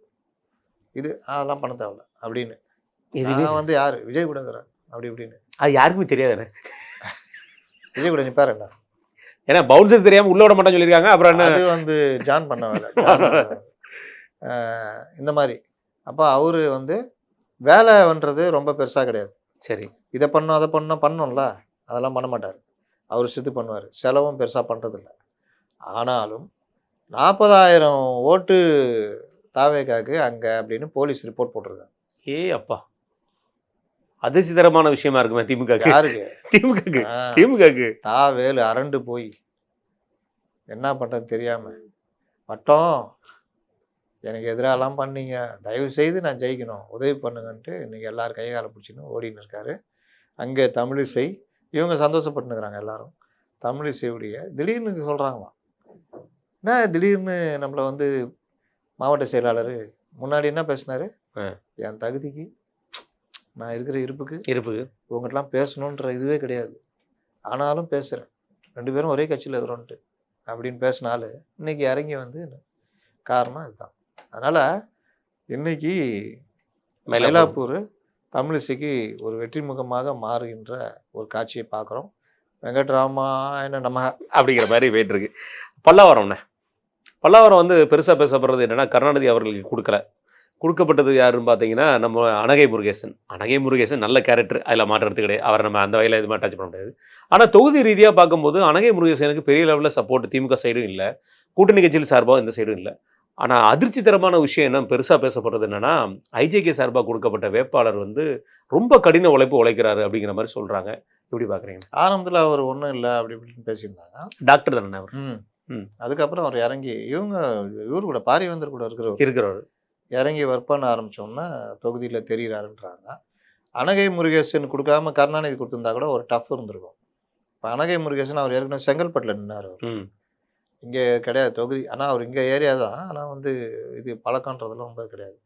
இது அதெல்லாம் பண்ண தேவையில்ல அப்படின்னு. நான் வந்து யார் விஜய் கூட இருக்கிறேன் அப்படி இப்படின்னு. அது யாருக்குமே தெரியாதுண்ணே. விஜய் கூட நிற்பாரு என்ன, ஏன்னா பவுன்சர் தெரியாமல் உள்ள விட மாட்டேன்னு சொல்லியிருக்காங்க. அப்புறம் என்ன அது வந்து ஜான் பண்ண வேலை இந்த மாதிரி. அப்போ அவரு வந்து வேலைன்றது ரொம்ப பெருசாக கிடையாது. சரி, இதை பண்ணோம் அதை பண்ணோம்ல, அதெல்லாம் பண்ண மாட்டார். அவர் சித்து பண்ணுவார். செலவும் பெருசாக பண்ணுறதில்ல. ஆனாலும் 40,000 ஓட்டு தாவேகாக்கு அங்கே அப்படின்னு போலீஸ் ரிப்போர்ட் போட்டிருக்காங்க. அப்பா, அதிர்ச்சிகரமான விஷயமா இருக்குமே திமுக. யாருக்கு? திமுக. தாவேலு அரண்டு போய் என்ன பண்ணுறது தெரியாமல், மட்டும் எனக்கு எதிராலாம் பண்ணீங்க, தயவு செய்து நான் ஜெயிக்கணும், உதவி பண்ணுங்கன்ட்டு இன்றைக்கி எல்லோரும் கைகால பிடிச்சின்னு ஓடின்னு இருக்காரு. அங்கே தமிழிசை இவங்க சந்தோஷப்பட்டுனுக்குறாங்க எல்லாரும். தமிழிசையுடைய திடீர்னு சொல்கிறாங்களாம், என்ன திடீர்னு நம்மளை வந்து மாவட்ட செயலாளர் முன்னாடி என்ன பேசினார், என் தகுதிக்கு நான் இருக்கிற இருப்புக்கு இவங்ககிட்டலாம் பேசணுன்ற இதுவே கிடையாது, ஆனாலும் பேசுகிறேன், 2 பேரும் ஒரே கட்சியில் இருக்கிறோன்ட்டு அப்படின்னு பேசினாலும் இன்றைக்கி இறங்கி வந்து காரணம் இதுதான். அதனால் இன்னைக்கு மயிலாப்பூர் தமிழிசைக்கு ஒரு வெற்றி முகமாக மாறுகின்ற ஒரு காட்சியை பார்க்குறோம். வெங்கட்ராமாயண நம அப்படிங்கிற மாதிரி போயிட்டு இருக்கு. பல்லாவரம் வந்து பெருசாக பேசப்படுறது என்னென்னா, கருணாநிதி அவர்களுக்கு கொடுக்கப்பட்டது யாருன்னு பார்த்தீங்கன்னா நம்ம அனகை முருகேசன் நல்ல கேரக்டர், அதில் மாற்றுறது கிடையாது. அவர் நம்ம அந்த வகையில் எதுவுமே டச் பண்ண முடியாது. ஆனால் தொகுதி ரீதியாக பார்க்கும்போது அனகை முருகேசனுக்கு பெரிய லெவலில் சப்போர்ட் திமுக சைடும் இல்லை, கூட்டணி கட்சியில் சார்பாக இந்த சைடும் இல்லை. ஆனால் அதிர்ச்சி தரமான விஷயம் என்ன பெருசாக பேசப்படுறது என்னென்னா, ஐஜேகே சார்பாக கொடுக்கப்பட்ட வேட்பாளர் வந்து ரொம்ப கடின உழைக்கிறாரு அப்படிங்கிற மாதிரி சொல்கிறாங்க. எப்படி பார்க்குறீங்க? ஆரம்பத்தில் அவர் ஒன்றும் இல்லை அப்படி இப்படின்னு பேசியிருந்தாங்க. டாக்டர் தானே அவர். அதுக்கப்புறம் அவர் இறங்கி இவர் கூட பாரிவேந்தர் கூட இருக்கிறவர் இறங்கி ஒர்க் பண்ண ஆரம்பித்தோம்னா தொகுதியில் தெரிகிறாருன்றாங்க. அனகை முருகேசன் கொடுக்காம கருணாநிதி கொடுத்துருந்தா கூட ஒரு டஃப் இருந்திருக்கும். இப்போ அனகை முருகேசன் அவர் ஏற்கனவே செங்கல்பட்டில் நின்னார். அவர் இங்கே கிடையாது தொகுதி, ஆனால் அவர் இங்கே ஏரியா தான். ஆனால் வந்து இது பழக்கன்றதுலாம் ரொம்ப கிடையாது.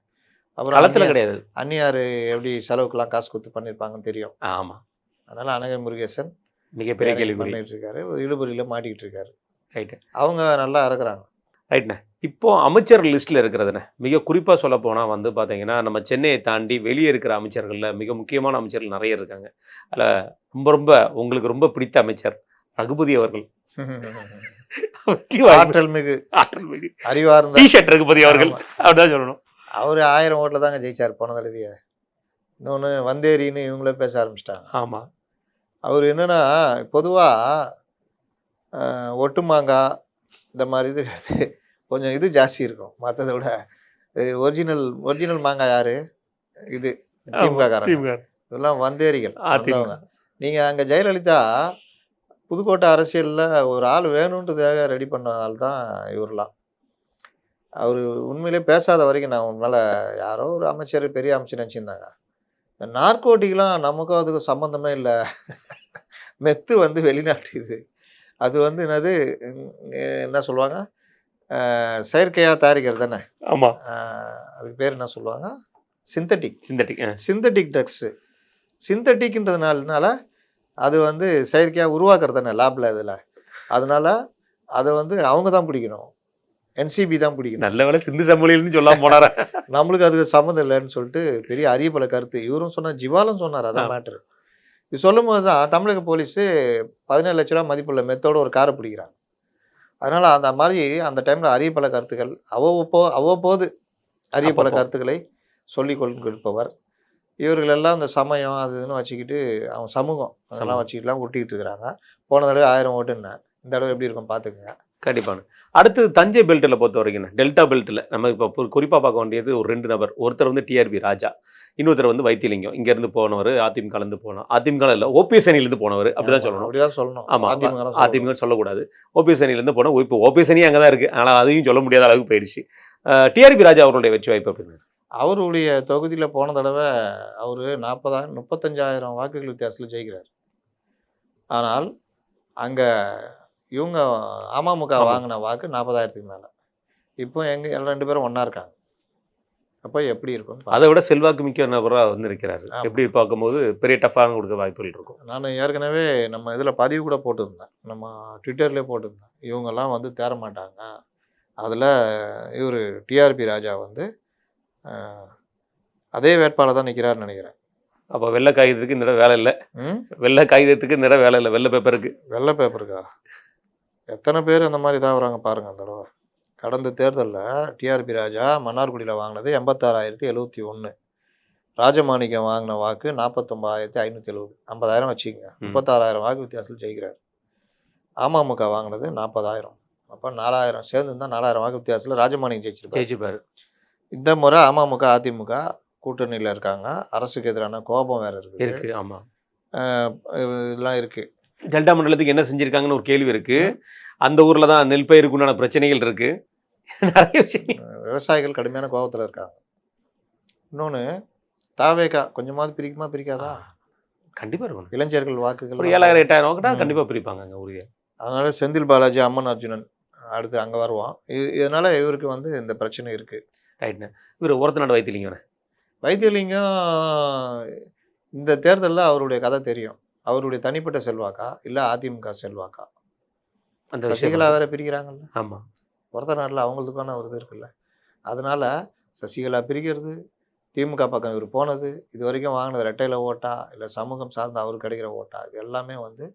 அப்புறம் களத்தில் கிடையாது. அந்நியார் எப்படி செலவுக்கெல்லாம் காசு கொடுத்து பண்ணியிருப்பாங்கன்னு தெரியும். ஆமாம். அதனால் அனகை முருகேசன் மிகப்பெரிய கேள்வி பண்ணிட்டு இருக்காரு, ஒரு இழுபறியில் மாட்டிக்கிட்டு இருக்காரு. ரைட்டு, அவங்க நல்லா இருக்கிறாங்க. ரைட்ண்ணே. இப்போது அமைச்சர் லிஸ்ட்டில் இருக்கிறதுண்ணே, மிக குறிப்பாக சொல்ல போனால் வந்து பார்த்தீங்கன்னா, நம்ம சென்னையை தாண்டி வெளியே இருக்கிற அமைச்சர்களில் மிக முக்கியமான அமைச்சர்கள் நிறைய இருக்காங்க. அதில் ரொம்ப உங்களுக்கு ரொம்ப பிடித்த அமைச்சர் ரகுபதி அவர்கள். ஆற்றல் மிகு அறிவார்ந்த டிஷர்ட் ரகுபதி அவர்கள் அப்படிதான் சொல்லணும். அவர் 1000 ஓட்டில் தாங்க ஜெயிச்சார் போன தடவையை. இன்னொன்று வந்தேரின்னு இவங்களே பேச ஆரம்பிச்சிட்டாங்க. ஆமாம். அவர் என்னென்னா பொதுவாக ஒட்டு மாங்காய் இந்த மாதிரி இது கொஞ்சம் இது ஜாஸ்தி இருக்கும் மற்றதை விட. ஒரிஜினல் மாங்காய் யார்? இது திமுக காரங்க. இதெல்லாம் வந்தேரிகள். நீங்கள் அங்கே ஜெயலலிதா புதுக்கோட்டை அரசியலில் ஒரு ஆள் வேணுன்றதாக ரெடி பண்ண ஆள் தான் இவரெலாம். அவர் உண்மையிலே பேசாத வரைக்கும் நான் உண்மையில யாரோ ஒரு அமைச்சர் பெரிய அமைச்சர் நினச்சிருந்தாங்க. இந்த நார்கோட்டிக்லாம் நமக்கும் அதுக்கு சம்மந்தமே இல்லை. மெத்து வந்து வெளிநாட்டு இது. அது வந்து என்னது என்ன சொல்லுவாங்க, செயற்கையாக தயாரிக்கிறது தானே. ஆமாம். அதுக்கு பேர் என்ன சொல்லுவாங்க, சிந்தட்டிக் ட்ரக்ஸு. சிந்தட்டிக்ன்றதுனால அது வந்து செயற்கையாக உருவாக்குறது தானே லேபில் இதில். அதனால் அதை வந்து அவங்க தான் பிடிக்கணும், என்சிபி தான் பிடிக்கணும். நல்ல வேலை சிந்து சமூகம்னு சொல்ல போனார. நம்மளுக்கு அதுக்கு சம்மந்தம் இல்லைன்னு சொல்லிட்டு பெரிய அரிய பல கருத்து இவரும் சொன்னார், ஜிவாலும் சொன்னார். அதான் மேட்ரு. இது சொல்லும் போது தான் தமிழக போலீஸு 17 லட்ச ரூபா மதிப்புள்ள மெத்தோட ஒரு காரை பிடிக்கிறாங்க. அதனால் அந்த மாதிரி அந்த டைமில் அரிய பல கருத்துக்கள் அவ்வப்போது அரிய பல அப்பப்போ. கருத்துக்களை சொல்லிக் கொடுப்பவர். இவர்கள் எல்லாம் இந்த சமயம் அது இதுன்னு வச்சுக்கிட்டு அவன் சமூகம் அதெல்லாம் வச்சுக்கிட்டுலாம் ஒட்டிக்கிட்டு இருக்கிறாங்க. போன தடவை 1000 ஓட்டுன்னேன், இந்த தடவை எப்படி இருக்கும் பார்த்துக்குங்க. கண்டிப்பான. அடுத்து தஞ்சை பெல்ட்டில் பொறுத்த வரைக்கும் டெல்டா பெல்ட்டில் நம்ம இப்போ குறிப்பாக பார்க்க வேண்டியது ஒரு 2 நபர். ஒருத்தர் வந்து டிஆர்பி ராஜா, இன்னொருத்தர் வந்து வைத்தியலிங்கம். இங்கேருந்து போனவர், அதிமுகலேருந்து போனோம். அதிமுக இல்லை, ஓபிஎஸ் அணியிலேருந்து போனவர், அப்படிதான் சொல்லணும். அப்படிதான் சொல்லணும். ஆமாம், அதிமுக சொல்லக்கூடாது. ஓபிஎஸ் அணியிலேருந்து போனோம். இப்போ ஓபிஎஸ் அணி அங்கே தான் இருக்குது, ஆனால் அதையும் சொல்ல முடியாத அளவுக்கு போயிடுச்சு. டிஆர்பி ராஜா அவருடைய வெற்றி வாய்ப்பு அப்படின்னு அவருடைய தொகுதியில் போன தடவை அவர் 35,000 வாக்குகள் வித்தியாசத்தில் ஜெயிக்கிறார். ஆனால் அங்கே இவங்க அமமுக வாங்கின வாக்கு 40,000க்கு மேலே. இப்போ எல்லாம் 2 பேரும் ஒன்றா இருக்காங்க. அப்போ எப்படி இருக்கும்? அதை விட செல்வாக்கு மிக்க நபராக வந்து இருக்கிறாரு. எப்படி பார்க்கும்போது பெரிய டஃப்பாக கொடுக்க வாய்ப்புகள் இருக்கும். நான் ஏற்கனவே நம்ம இதில் பதிவு கூட போட்டிருந்தேன், நம்ம ட்விட்டர்லேயே போட்டிருந்தேன். இவங்கெல்லாம் வந்து தேர மாட்டாங்க. அதில் இவர் டிஆர்பி ராஜா வந்து அதே வேட்பாளர் தான் நிற்கிறாருன்னு நினைக்கிறேன். அப்போ வெள்ளை காகிதத்துக்கு இந்த வேலை இல்லை. வெள்ளை காகிதத்துக்கு இந்த வேலை இல்லை, வெள்ளை பேப்பருக்கு. வெள்ளை பேப்பருக்கா? எத்தனை பேர் அந்த மாதிரி தான் வராங்க பாருங்கள். அந்த தடவை கடந்த தேர்தலில் டிஆர்பி ராஜா மன்னார்குடியில் வாங்கினது 86,071. ராஜமாணிக்கம் வாங்கின வாக்கு 49,570. 50,000 வச்சுக்கோங்க, 36,000 வாக்கு வித்தியாசத்தில் ஜெயிக்கிறார். அமமுக வாங்கினது 40,000. அப்போ 4,000 சேர்ந்துருந்தால் 4,000 வாக்கு வித்தியாசத்தில் ராஜமாணிக்கம் ஜெயிச்சிருப்பாரு. இந்த முறை அமமுக அதிமுக கூட்டணியில் இருக்காங்க. அரசுக்கு எதிரான கோபம் வேற இருக்கு. ஆமாம், இதெல்லாம் இருக்கு. டெல்டா மண்டலத்துக்கு என்ன செஞ்சிருக்காங்கன்னு ஒரு கேள்வி இருக்கு. அந்த ஊர்ல தான் நெல் பயிருக்கு உண்டான பிரச்சனைகள் இருக்கு. நிறைய விஷயங்கள். விவசாயிகள் கடுமையான கோபத்தில் இருக்காங்க. இன்னொன்று, தாவேகா கொஞ்சமாவது பிரிக்காதா? கண்டிப்பா இருக்கும். இளைஞர்கள் வாக்குகள் 7,000 8,000 வாக்கிட்டா கண்டிப்பா பிரிப்பாங்க அங்கே உரிய. அதனால செந்தில் பாலாஜி, அம்மன் அர்ஜுனன் அடுத்து அங்கே வருவான். இதனால இவருக்கு வந்து இந்த பிரச்சனை இருக்கு. ரைட்ண்ணே. இவர் ஒருத்தநாடு வைத்தியலிங்கம் இந்த தேர்தலில் அவருடைய கதை தெரியும். அவருடைய தனிப்பட்ட செல்வாக்கா இல்லை அதிமுக செல்வாக்கா? அந்த சசிகலா வேற பிரிக்கிறாங்கல்ல. ஆமாம், ஒருத்த நாட்டில் அவங்களுக்கான ஒரு இது இருக்குல்ல. அதனால சசிகலா பிரிக்கிறது, திமுக பக்கம் இவர் போனது, இது வரைக்கும் வாங்கினது ரெட்டையில ஓட்டா இல்லை சமூகம் சார்ந்து அவருக்கு கிடைக்கிற ஓட்டா, இது எல்லாமே வந்து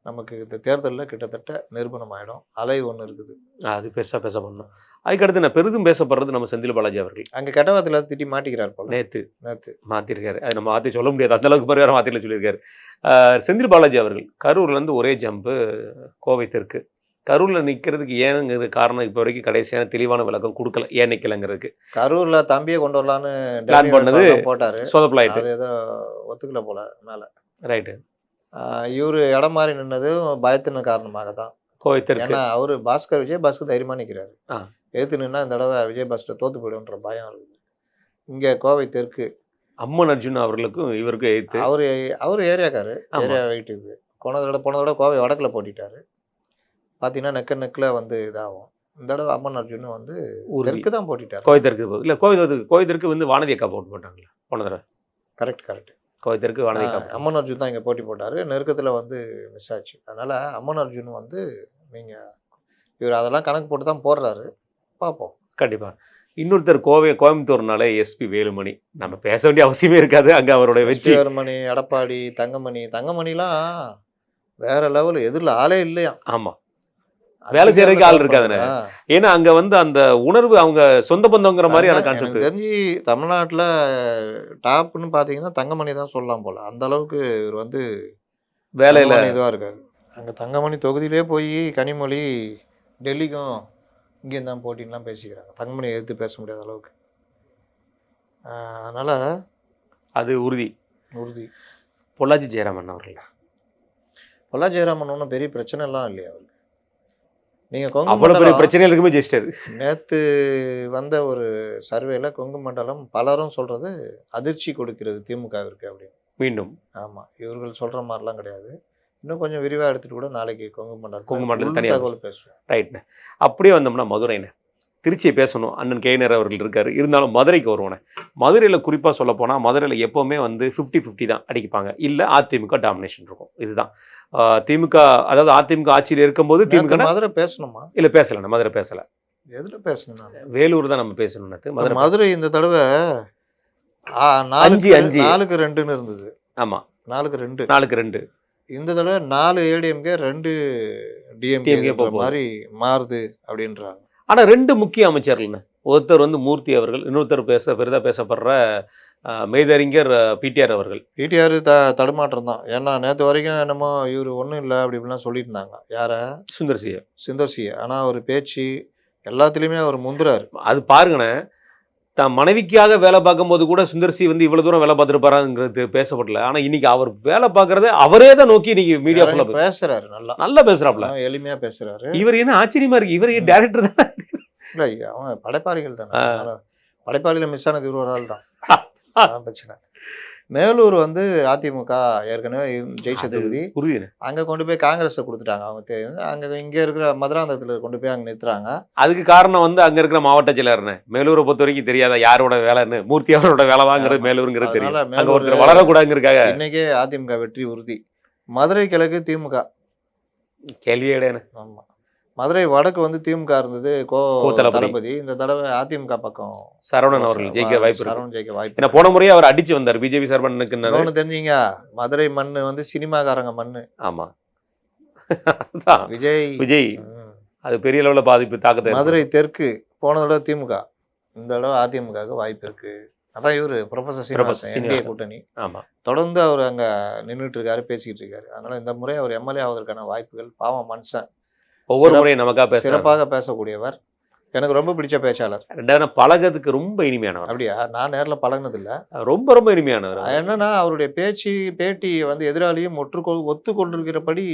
நமக்கு இந்த தேர்தலில் கிட்டத்தட்ட நிரூபணம் ஆகிடும். அலை ஒன்று இருக்குது, அது பெருசாக பேச பண்ணணும். அதுக்கடுத்து நான் பெரிதும் பேசப்படுறது நம்ம செந்தில் பாலாஜி அவர்கள். அங்கே கெட்டவாத்தில் திட்டி மாட்டிக்கிறார் போல. நேற்று மாற்றிருக்காரு. அது நம்ம மாற்றி சொல்ல முடியாது, அந்த அளவுக்கு பரிகாரம் மாற்றில சொல்லியிருக்காரு. செந்தில் பாலாஜி அவர்கள் கரூர்லேருந்து ஒரே ஜம்பு கோவை தெற்கு. கரூரில் நிற்கிறதுக்கு ஏனுங்கிறது காரணம் இப்போ வரைக்கும் கடைசியான தெளிவான விளக்கம் கொடுக்கல, ஏன் நிற்கலைங்கிறதுக்கு. கரூரில் தம்பியை கொண்டு வரலான்னு பிளான் பண்ணது போட்டார், சொதப்பலாயிட்டு. அது ஏதோ ஒத்துக்கல போல மேலே. ரைட்டு. இவர் இடம் மாறி நின்னது பயத்தின காரணமாக தான். கோவை தெற்கு. ஏன்னா அவர் விஜய் பாஸ்கர் தைரியமாக நிற்கிறாரு. எதிர்த்து நின்னா இந்த தடவை விஜய் பாஸ்கர் தோற்று போயிடுன்ற பயம் இருக்குது. இங்கே கோவை தெற்கு அம்மன் அர்ஜுன் அவர்களுக்கும் இவருக்கும் எதிர்த்து அவர் ஏரியாக்காரு, ஏரியா வெயிட் இது. போன தடவை கோவை வடக்கில் போட்டிட்டாரு. பார்த்தீங்கன்னா நெக்கில் வந்து இதாகும். இந்த தடவை அம்மன் அர்ஜுன் வந்து தெற்கு தான் போட்டிட்டார். கோவை தெற்கு இல்லை, கோவை தெற்கு வந்து வானதி அக்கா போட்டு போட்டாங்களா போன தடவை? கரெக்ட். கோவை தெற்கு வானதி அக்கா. அம்மன் அர்ஜுன் தான் இங்கே போட்டி போட்டார். நெருக்கத்தில் வந்து மிஸ் ஆச்சு. அதனால் அம்மன் அர்ஜுன் வந்து நீங்கள் இவர் அதெல்லாம் கணக்கு போட்டு தான் போடுறாரு, பார்ப்போம். கண்டிப்பாக. இன்னொருத்தர் கோயம்புத்தூர்னாலே எஸ்பி வேலுமணி, நம்ம பேச வேண்டிய அவசியமே இருக்காது. அங்கே அவருடைய வெற்றி. வேலுமணி, எடப்பாடி, தங்கமணிலாம் வேற லெவல், எதிரில் ஆளே இல்லையா? ஆமாம், வேலை செய்யறதுக்கு ஆள் இருக்காதுண்ணே. ஏன்னா அங்க வந்து அந்த உணர்வு அவங்க சொந்த பந்தங்கிற மாதிரியான கான்செப்ட். தெரிஞ்சு தமிழ்நாட்டில் டாப்னு பார்த்தீங்கன்னா தங்கமணி தான் சொல்லலாம் போல. அந்த அளவுக்கு இவர் வந்து வேலையில் இதுவாக இருக்காரு. அங்கே தங்கமணி தொகுதியிலே போய் கனிமொழி டெல்லிக்கும் இங்கேயும் தான் போட்டின்லாம் பேசிக்கிறாங்க. தங்கமணி எதிர்த்து பேச முடியாத அளவுக்கு. அதனால் அது உறுதி. பொள்ளாச்சி ஜெயராமன் அவர்கள். பொள்ளாச்சி ஜெயராமன் ஒன்றும் பெரிய பிரச்சனை எல்லாம் இல்லையா அவருக்கு? நீங்கள் அவ்வளோ பெரிய பிரச்சனைகள் இருக்குமே ஜெயிச்சிட்டாரு. நேற்று வந்த ஒரு சர்வேல கொங்கு மண்டலம் பலரும் சொல்கிறது அதிர்ச்சி கொடுக்கிறது திமுகவிற்கு அப்படின்னு. மீண்டும் ஆமாம், இவர்கள் சொல்கிற மாதிரிலாம் கிடையாது. இன்னும் கொஞ்சம் விரிவாக எடுத்துகிட்டு கூட நாளைக்கு கொங்கு மண்டலம் தனியாக தகவல் பேசுவோம். ரைட்ண்ணே. அப்படியே வந்தோம்னா மதுரைண்ணே, திருச்சியை பேசணும். அண்ணன் கேனர் அவர்கள் இருக்கார். இருந்தாலும் மதுரைக்கு வருவோண்ணே. மதுரையில் குறிப்பாக சொல்ல போனால் மதுரையில் எப்போவுமே வந்து 50-50 தான் அடிப்பாங்க, இல்லை அதிமுக டாமினேஷன் இருக்கும். இதுதான் திமுக, அதாவது அதிமுக ஆட்சியில் இருக்கும்போது திமுக. மதுரை பேசணுமா? இல்லை பேசலை, மதுரை பேசலை. எதில் பேசணும்? வேலூர் தான் நம்ம பேசணும். மதுரை இந்த தடவை 4-2 இருந்தது. ஆமாம், 4-2. இந்த தடவை 4 ஏடிஎம்கே 2 TMK டிஎம்கே போகுது. மாதிரி மாறுது அப்படின்றாங்க. ஆனா 2 முக்கிய அமைச்சர்கள்ண்ணே. ஒருத்தர் வந்து மூர்த்தி அவர்கள், இன்னொருத்தர் பெரிதா பேசப்படுற மெய்தறிஞர் பிடிஆர் அவர்கள். பிடிஆர் தடுமாற்றம் தான். ஏன்னா நேற்று வரைக்கும் என்னமோ இவர் ஒன்றும் இல்லை அப்படி இப்படிலாம் சொல்லிட்டு இருந்தாங்க. யார? சுந்தர் சி. சுந்தர் சி. ஆனால் அவர் பேச்சு எல்லாத்துலேயுமே அவர் முந்துறாரு. அது பாருங்கண்ணே, தான் மனைவிக்காக வேலை பார்க்கும்போது கூட சுந்தர் சி வந்து இவ்வளவு தூரம் வேலை பார்த்துருப்பாராங்கிறது பேசப்படல. ஆனா இன்னைக்கு அவர் வேலை பார்க்கறத அவரே தான் நோக்கி இன்னைக்கு மீடியா ஃபுல்லா பேசுறாரு. நல்லா பேசுறாப்ல. எளிமையா பேசுறாரு. இவர் என்ன ஆச்சரியமா இருக்கு, இவர் டேரக்டர் தான். இல்லை அவன் படைப்பாளிகள் தானே. படைப்பாளியில் மிஸ் ஆனது இவர் ஒரு ஆள் தான். அதான் பிரச்சனை. மேலூர் வந்து அதிமுக ஏற்கனவே ஜெயிச்ச தொகுதி. புரியுது. அங்கே கொண்டு போய் காங்கிரஸை கொடுத்துட்டாங்க. அவங்க அங்கே இங்கே இருக்கிற மதுராந்தகத்தில் கொண்டு போய் அங்கே நிறுத்துறாங்க. அதுக்கு காரணம் வந்து அங்க இருக்கிற மாவட்ட செயலர்னு மேலூரை பொறுத்த வரைக்கும் தெரியாதா யாரோட வேலைன்னு. மூர்த்தி அவரோட வேலை தாங்கிறது மேலூருங்கிறது தெரியும். அங்க ஒருத்தர் வளரக்கூடாதுங்கிறக்காக இன்னைக்கே அதிமுக வெற்றி உறுதி. மதுரை கிழக்கு திமுக கேள்வியே. ஆமா. மதுரை வடக்கு வந்து திமுக இருந்தது தளபதி. இந்த தடவை அதிமுக பக்கம் சரவணன் அவர்கள் ஜெயிக்க வாய்ப்பு. சரவணன் ஜெயிக்க வாய்ப்பு. ஏன்னா போன முறையே அவர் அடிச்சு வந்தார் பிஜேபி சார்பாக. தெரிஞ்சீங்க, மதுரை மண்ணு வந்து சினிமாக்காரங்க மண்ணு. ஆமா. விஜய் அது பெரிய அளவுல பாதிப்பு தாக்கத்தை. மதுரை தெற்கு போன தடவை திமுக, இந்த தடவை அதிமுக வாய்ப்பு இருக்கு. அதான் இவரு ப்ரொஃபசர் சீனிவாசன் கூட்டணி. ஆமா. தொடர்ந்து அவர் அங்க நின்றுட்டு இருக்காரு, பேசிக்கிட்டு இருக்காரு. அதனால இந்த முறை அவர் எம்எல்ஏ ஆவதற்கான வாய்ப்புகள். பாவம் மனுஷன், ஒவ்வொரு முறையும் நமக்காக சிறப்பாக பேசக்கூடியவர். எனக்கு ரொம்ப பிடிச்ச பேச்சாளர். ரெண்டாவது பழகிறதுக்கு ரொம்ப இனிமையானவர். அப்படியா? நான் நேரில் பழகினது இல்லை. ரொம்ப ரொம்ப இனிமையானவர். என்னன்னா அவருடைய பேட்டி வந்து எதிராளியும் ஒத்துக்கொண்டிருக்கிறபடி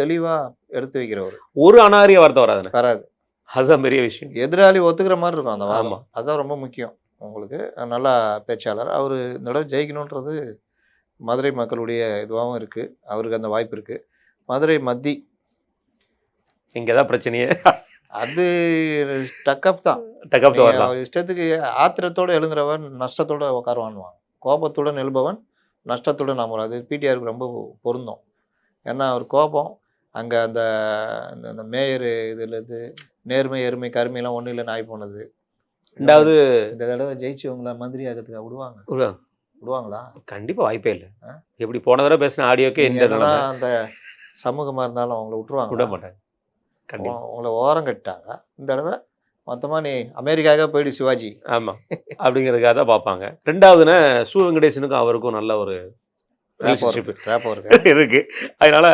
தெளிவா எடுத்து வைக்கிறவர். ஒரு அனாரிய வார்த்தை வராது. அதுதான் பெரிய விஷயம். எதிராளி ஒத்துக்கிற மாதிரி இருக்கும் அந்த வாரம். அதுதான் ரொம்ப முக்கியம். உங்களுக்கு நல்லா பேச்சாளர். அவர் இந்த தடவை ஜெயிக்கணுன்றது மதுரை மக்களுடைய இதுவாகவும் இருக்கு. அவருக்கு அந்த வாய்ப்பு இருக்கு. மதுரை மத்தி இங்கதான் பிரச்சனையே. அது டக்கப் தான். இஷ்டத்துக்கு ஆத்திரத்தோடு எழுங்குறவன் நஷ்டத்தோட உட்காருவான்வான். கோபத்துடன் எழுபவன் நஷ்டத்துடன் அமரும். அது பிடிஆருக்கு ரொம்ப பொருந்தும். ஏன்னா அவர் கோபம் அங்கே அந்த மேயர் இதுலேருந்து நேர்மை எருமை கருமையெல்லாம் ஒன்றும் இல்லைன்னு ஆகி போனது. ரெண்டாவது இந்த தடவை ஜெயிச்சவங்கள மந்திரி ஆகிறதுக்கு விடுவாங்களா? கண்டிப்பாக வாய்ப்பே இல்லை. எப்படி போன தடவை பேசின ஆடியோக்கே அந்த சமூகமாக இருந்தாலும் அவங்கள விட மாட்டாங்க. உங்களை ஓரம் கட்டாங்க. இந்த தடவை மொத்தமாக நீ அமெரிக்காக போயிடு சிவாஜி. ஆமாம், அப்படிங்கிறதுக்காக தான் பார்ப்பாங்க. ரெண்டாவதுன்னா சு வெங்கடேசனுக்கும் அவருக்கும் நல்ல ஒரு ரிலேஷன்ஷிப் இருக்கு. அதனால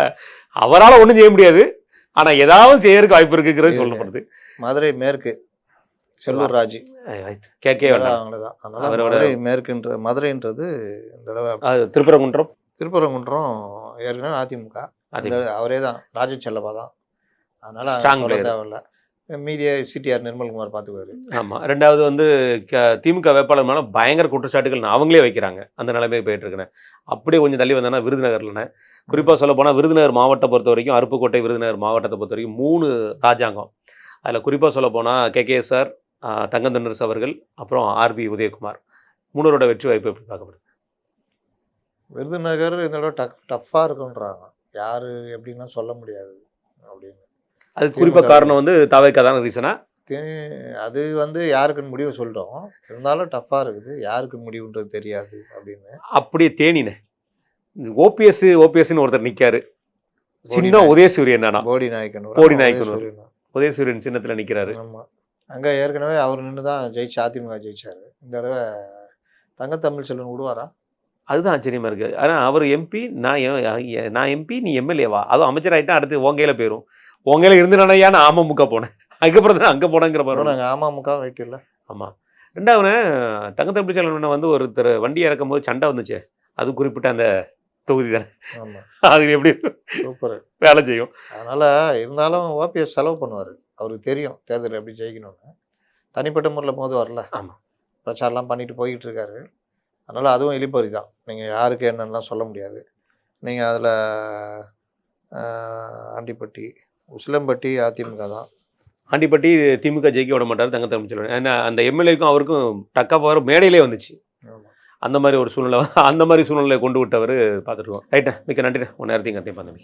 அவரால் ஒன்றும் செய்ய முடியாது, ஆனால் ஏதாவது செய்யறதுக்கு வாய்ப்பு இருக்குங்கிறது சொல்லப்படுது. மதுரை மேற்கு செல்லூர் ராஜு கேட்கவே வேண்டாம். மதுரை மேற்குன்ற மதுரைன்றது இந்த தடவை திருப்பரங்குன்றம் ஏற்கனவே அதிமுக. அவரே தான், ராஜு செல்லப்பா தான். அதனால தேவையில்லை. மீதியை சிடிஆர் நிர்மல்குமார் பார்த்துக்குவாரு. ஆமாம். ரெண்டாவது வந்து திமுக வேட்பாளர் மேலே பயங்கர குற்றச்சாட்டுகள் அவங்களே வைக்கிறாங்க. அந்த நிலைமை போயிட்டு இருக்குண்ணே. அப்படியே கொஞ்சம் தள்ளி வந்தேன்னா விருதுநகர்லண்ணே. குறிப்பாக சொல்ல போனால் விருதுநகர் மாவட்டத்தை பொறுத்த வரைக்கும், அருப்புக்கோட்டை விருதுநகர் மாவட்டத்தை பொறுத்த வரைக்கும் 3 ராஜாங்கம். அதில் குறிப்பாக சொல்ல போனால் கேகேஎஸ்ஆர், தங்கந்தண்டரசு அவர்கள், அப்புறம் ஆர்பி உதயகுமார் 3 வெற்றி வாய்ப்பு எப்படி பார்க்கப்படுது? விருதுநகர் இதோட டஃப்பாக இருக்குன்றாங்க. யார் எப்படின்னா சொல்ல முடியாது அப்படின்னு. அது குறிப்பாக காரணம் வந்து தவைக்காதான ரீசனா? அது வந்து யாருக்குன்னு முடிவு சொல்கிறோம். இருந்தாலும் டஃப்பாக இருக்குது. யாருக்கு முடிவுன்றது தெரியாது அப்படின்னு. அப்படியே தேனினே ஓபிஎஸ்ன்னு ஒருத்தர் நிற்காரு. சின்ன உதயசூரியன் போடி நாயக்கன் உதயசூரியன் சின்னத்தில் நிற்கிறாரு. ஆமாம். அங்கே ஏற்கனவே அவர் நின்று தான் ஜெயிச்சு அதிமுக ஜெயிச்சார். இந்த தடவை தங்கத்தமிழ் செல்வன் விடுவாரா? அதுதான் ஆச்சரியமா இருக்கு. ஆனால் அவர் எம்பி, நான் எம்பி, நீ எம்எல்ஏவா? அதுவும் அமைச்சராயிட்டா அடுத்து ஓங்கையில் போயிடும். உங்கையில இருந்து நான் அமமுக போனேன், அதுக்கப்புறம் தான் அங்கே போனேங்கிற மாதிரி. நாங்கள் அமமுக ரைட் இல்லை. ஆமாம். ரெண்டாவது தங்கத்தமிழ் செல்வன் வந்து ஒருத்தர் வண்டி இறக்கும் போது சண்டை வந்துச்சு. அது குறிப்பிட்ட அந்த தொகுதி தானே. ஆமாம். அது எப்படி சூப்பர் வேலை செய்யும். அதனால் இருந்தாலும் ஓபிஎஸ் செலவு பண்ணுவார். அவருக்கு தெரியும் தேர்தல் எப்படி ஜெயிக்கணும்னு. தனிப்பட்ட முறையில் போது வரல. ஆமாம். பிரச்சாரம்லாம் பண்ணிட்டு போய்கிட்டு இருக்காரு. அதனால் அதுவும் இழிப்பறி தான். நீங்கள் யாருக்கு என்னென்னலாம் சொல்ல முடியாது. நீங்கள் அதில் ஆண்டிப்பட்டி, உசிலம்பட்டி அதிமுக தான். ஆண்டிப்பட்டி திமுக ஜெயிக்க விட மாட்டார் தங்கத்தமிழ் செல்வன். ஏன்னா அந்த எம்எல்ஏக்கும் அவருக்கும் டக்கப் வர மேடையிலே வந்துச்சு. அந்த மாதிரி ஒரு சூழ்நிலை, அந்த மாதிரி சூழ்நிலையை கொண்டு விட்டவர் பார்த்துருக்கோம். ரைட்டா, மிக்க நன்றி. உன் நேரத்தையும் கண்டிப்பாக நம்பி.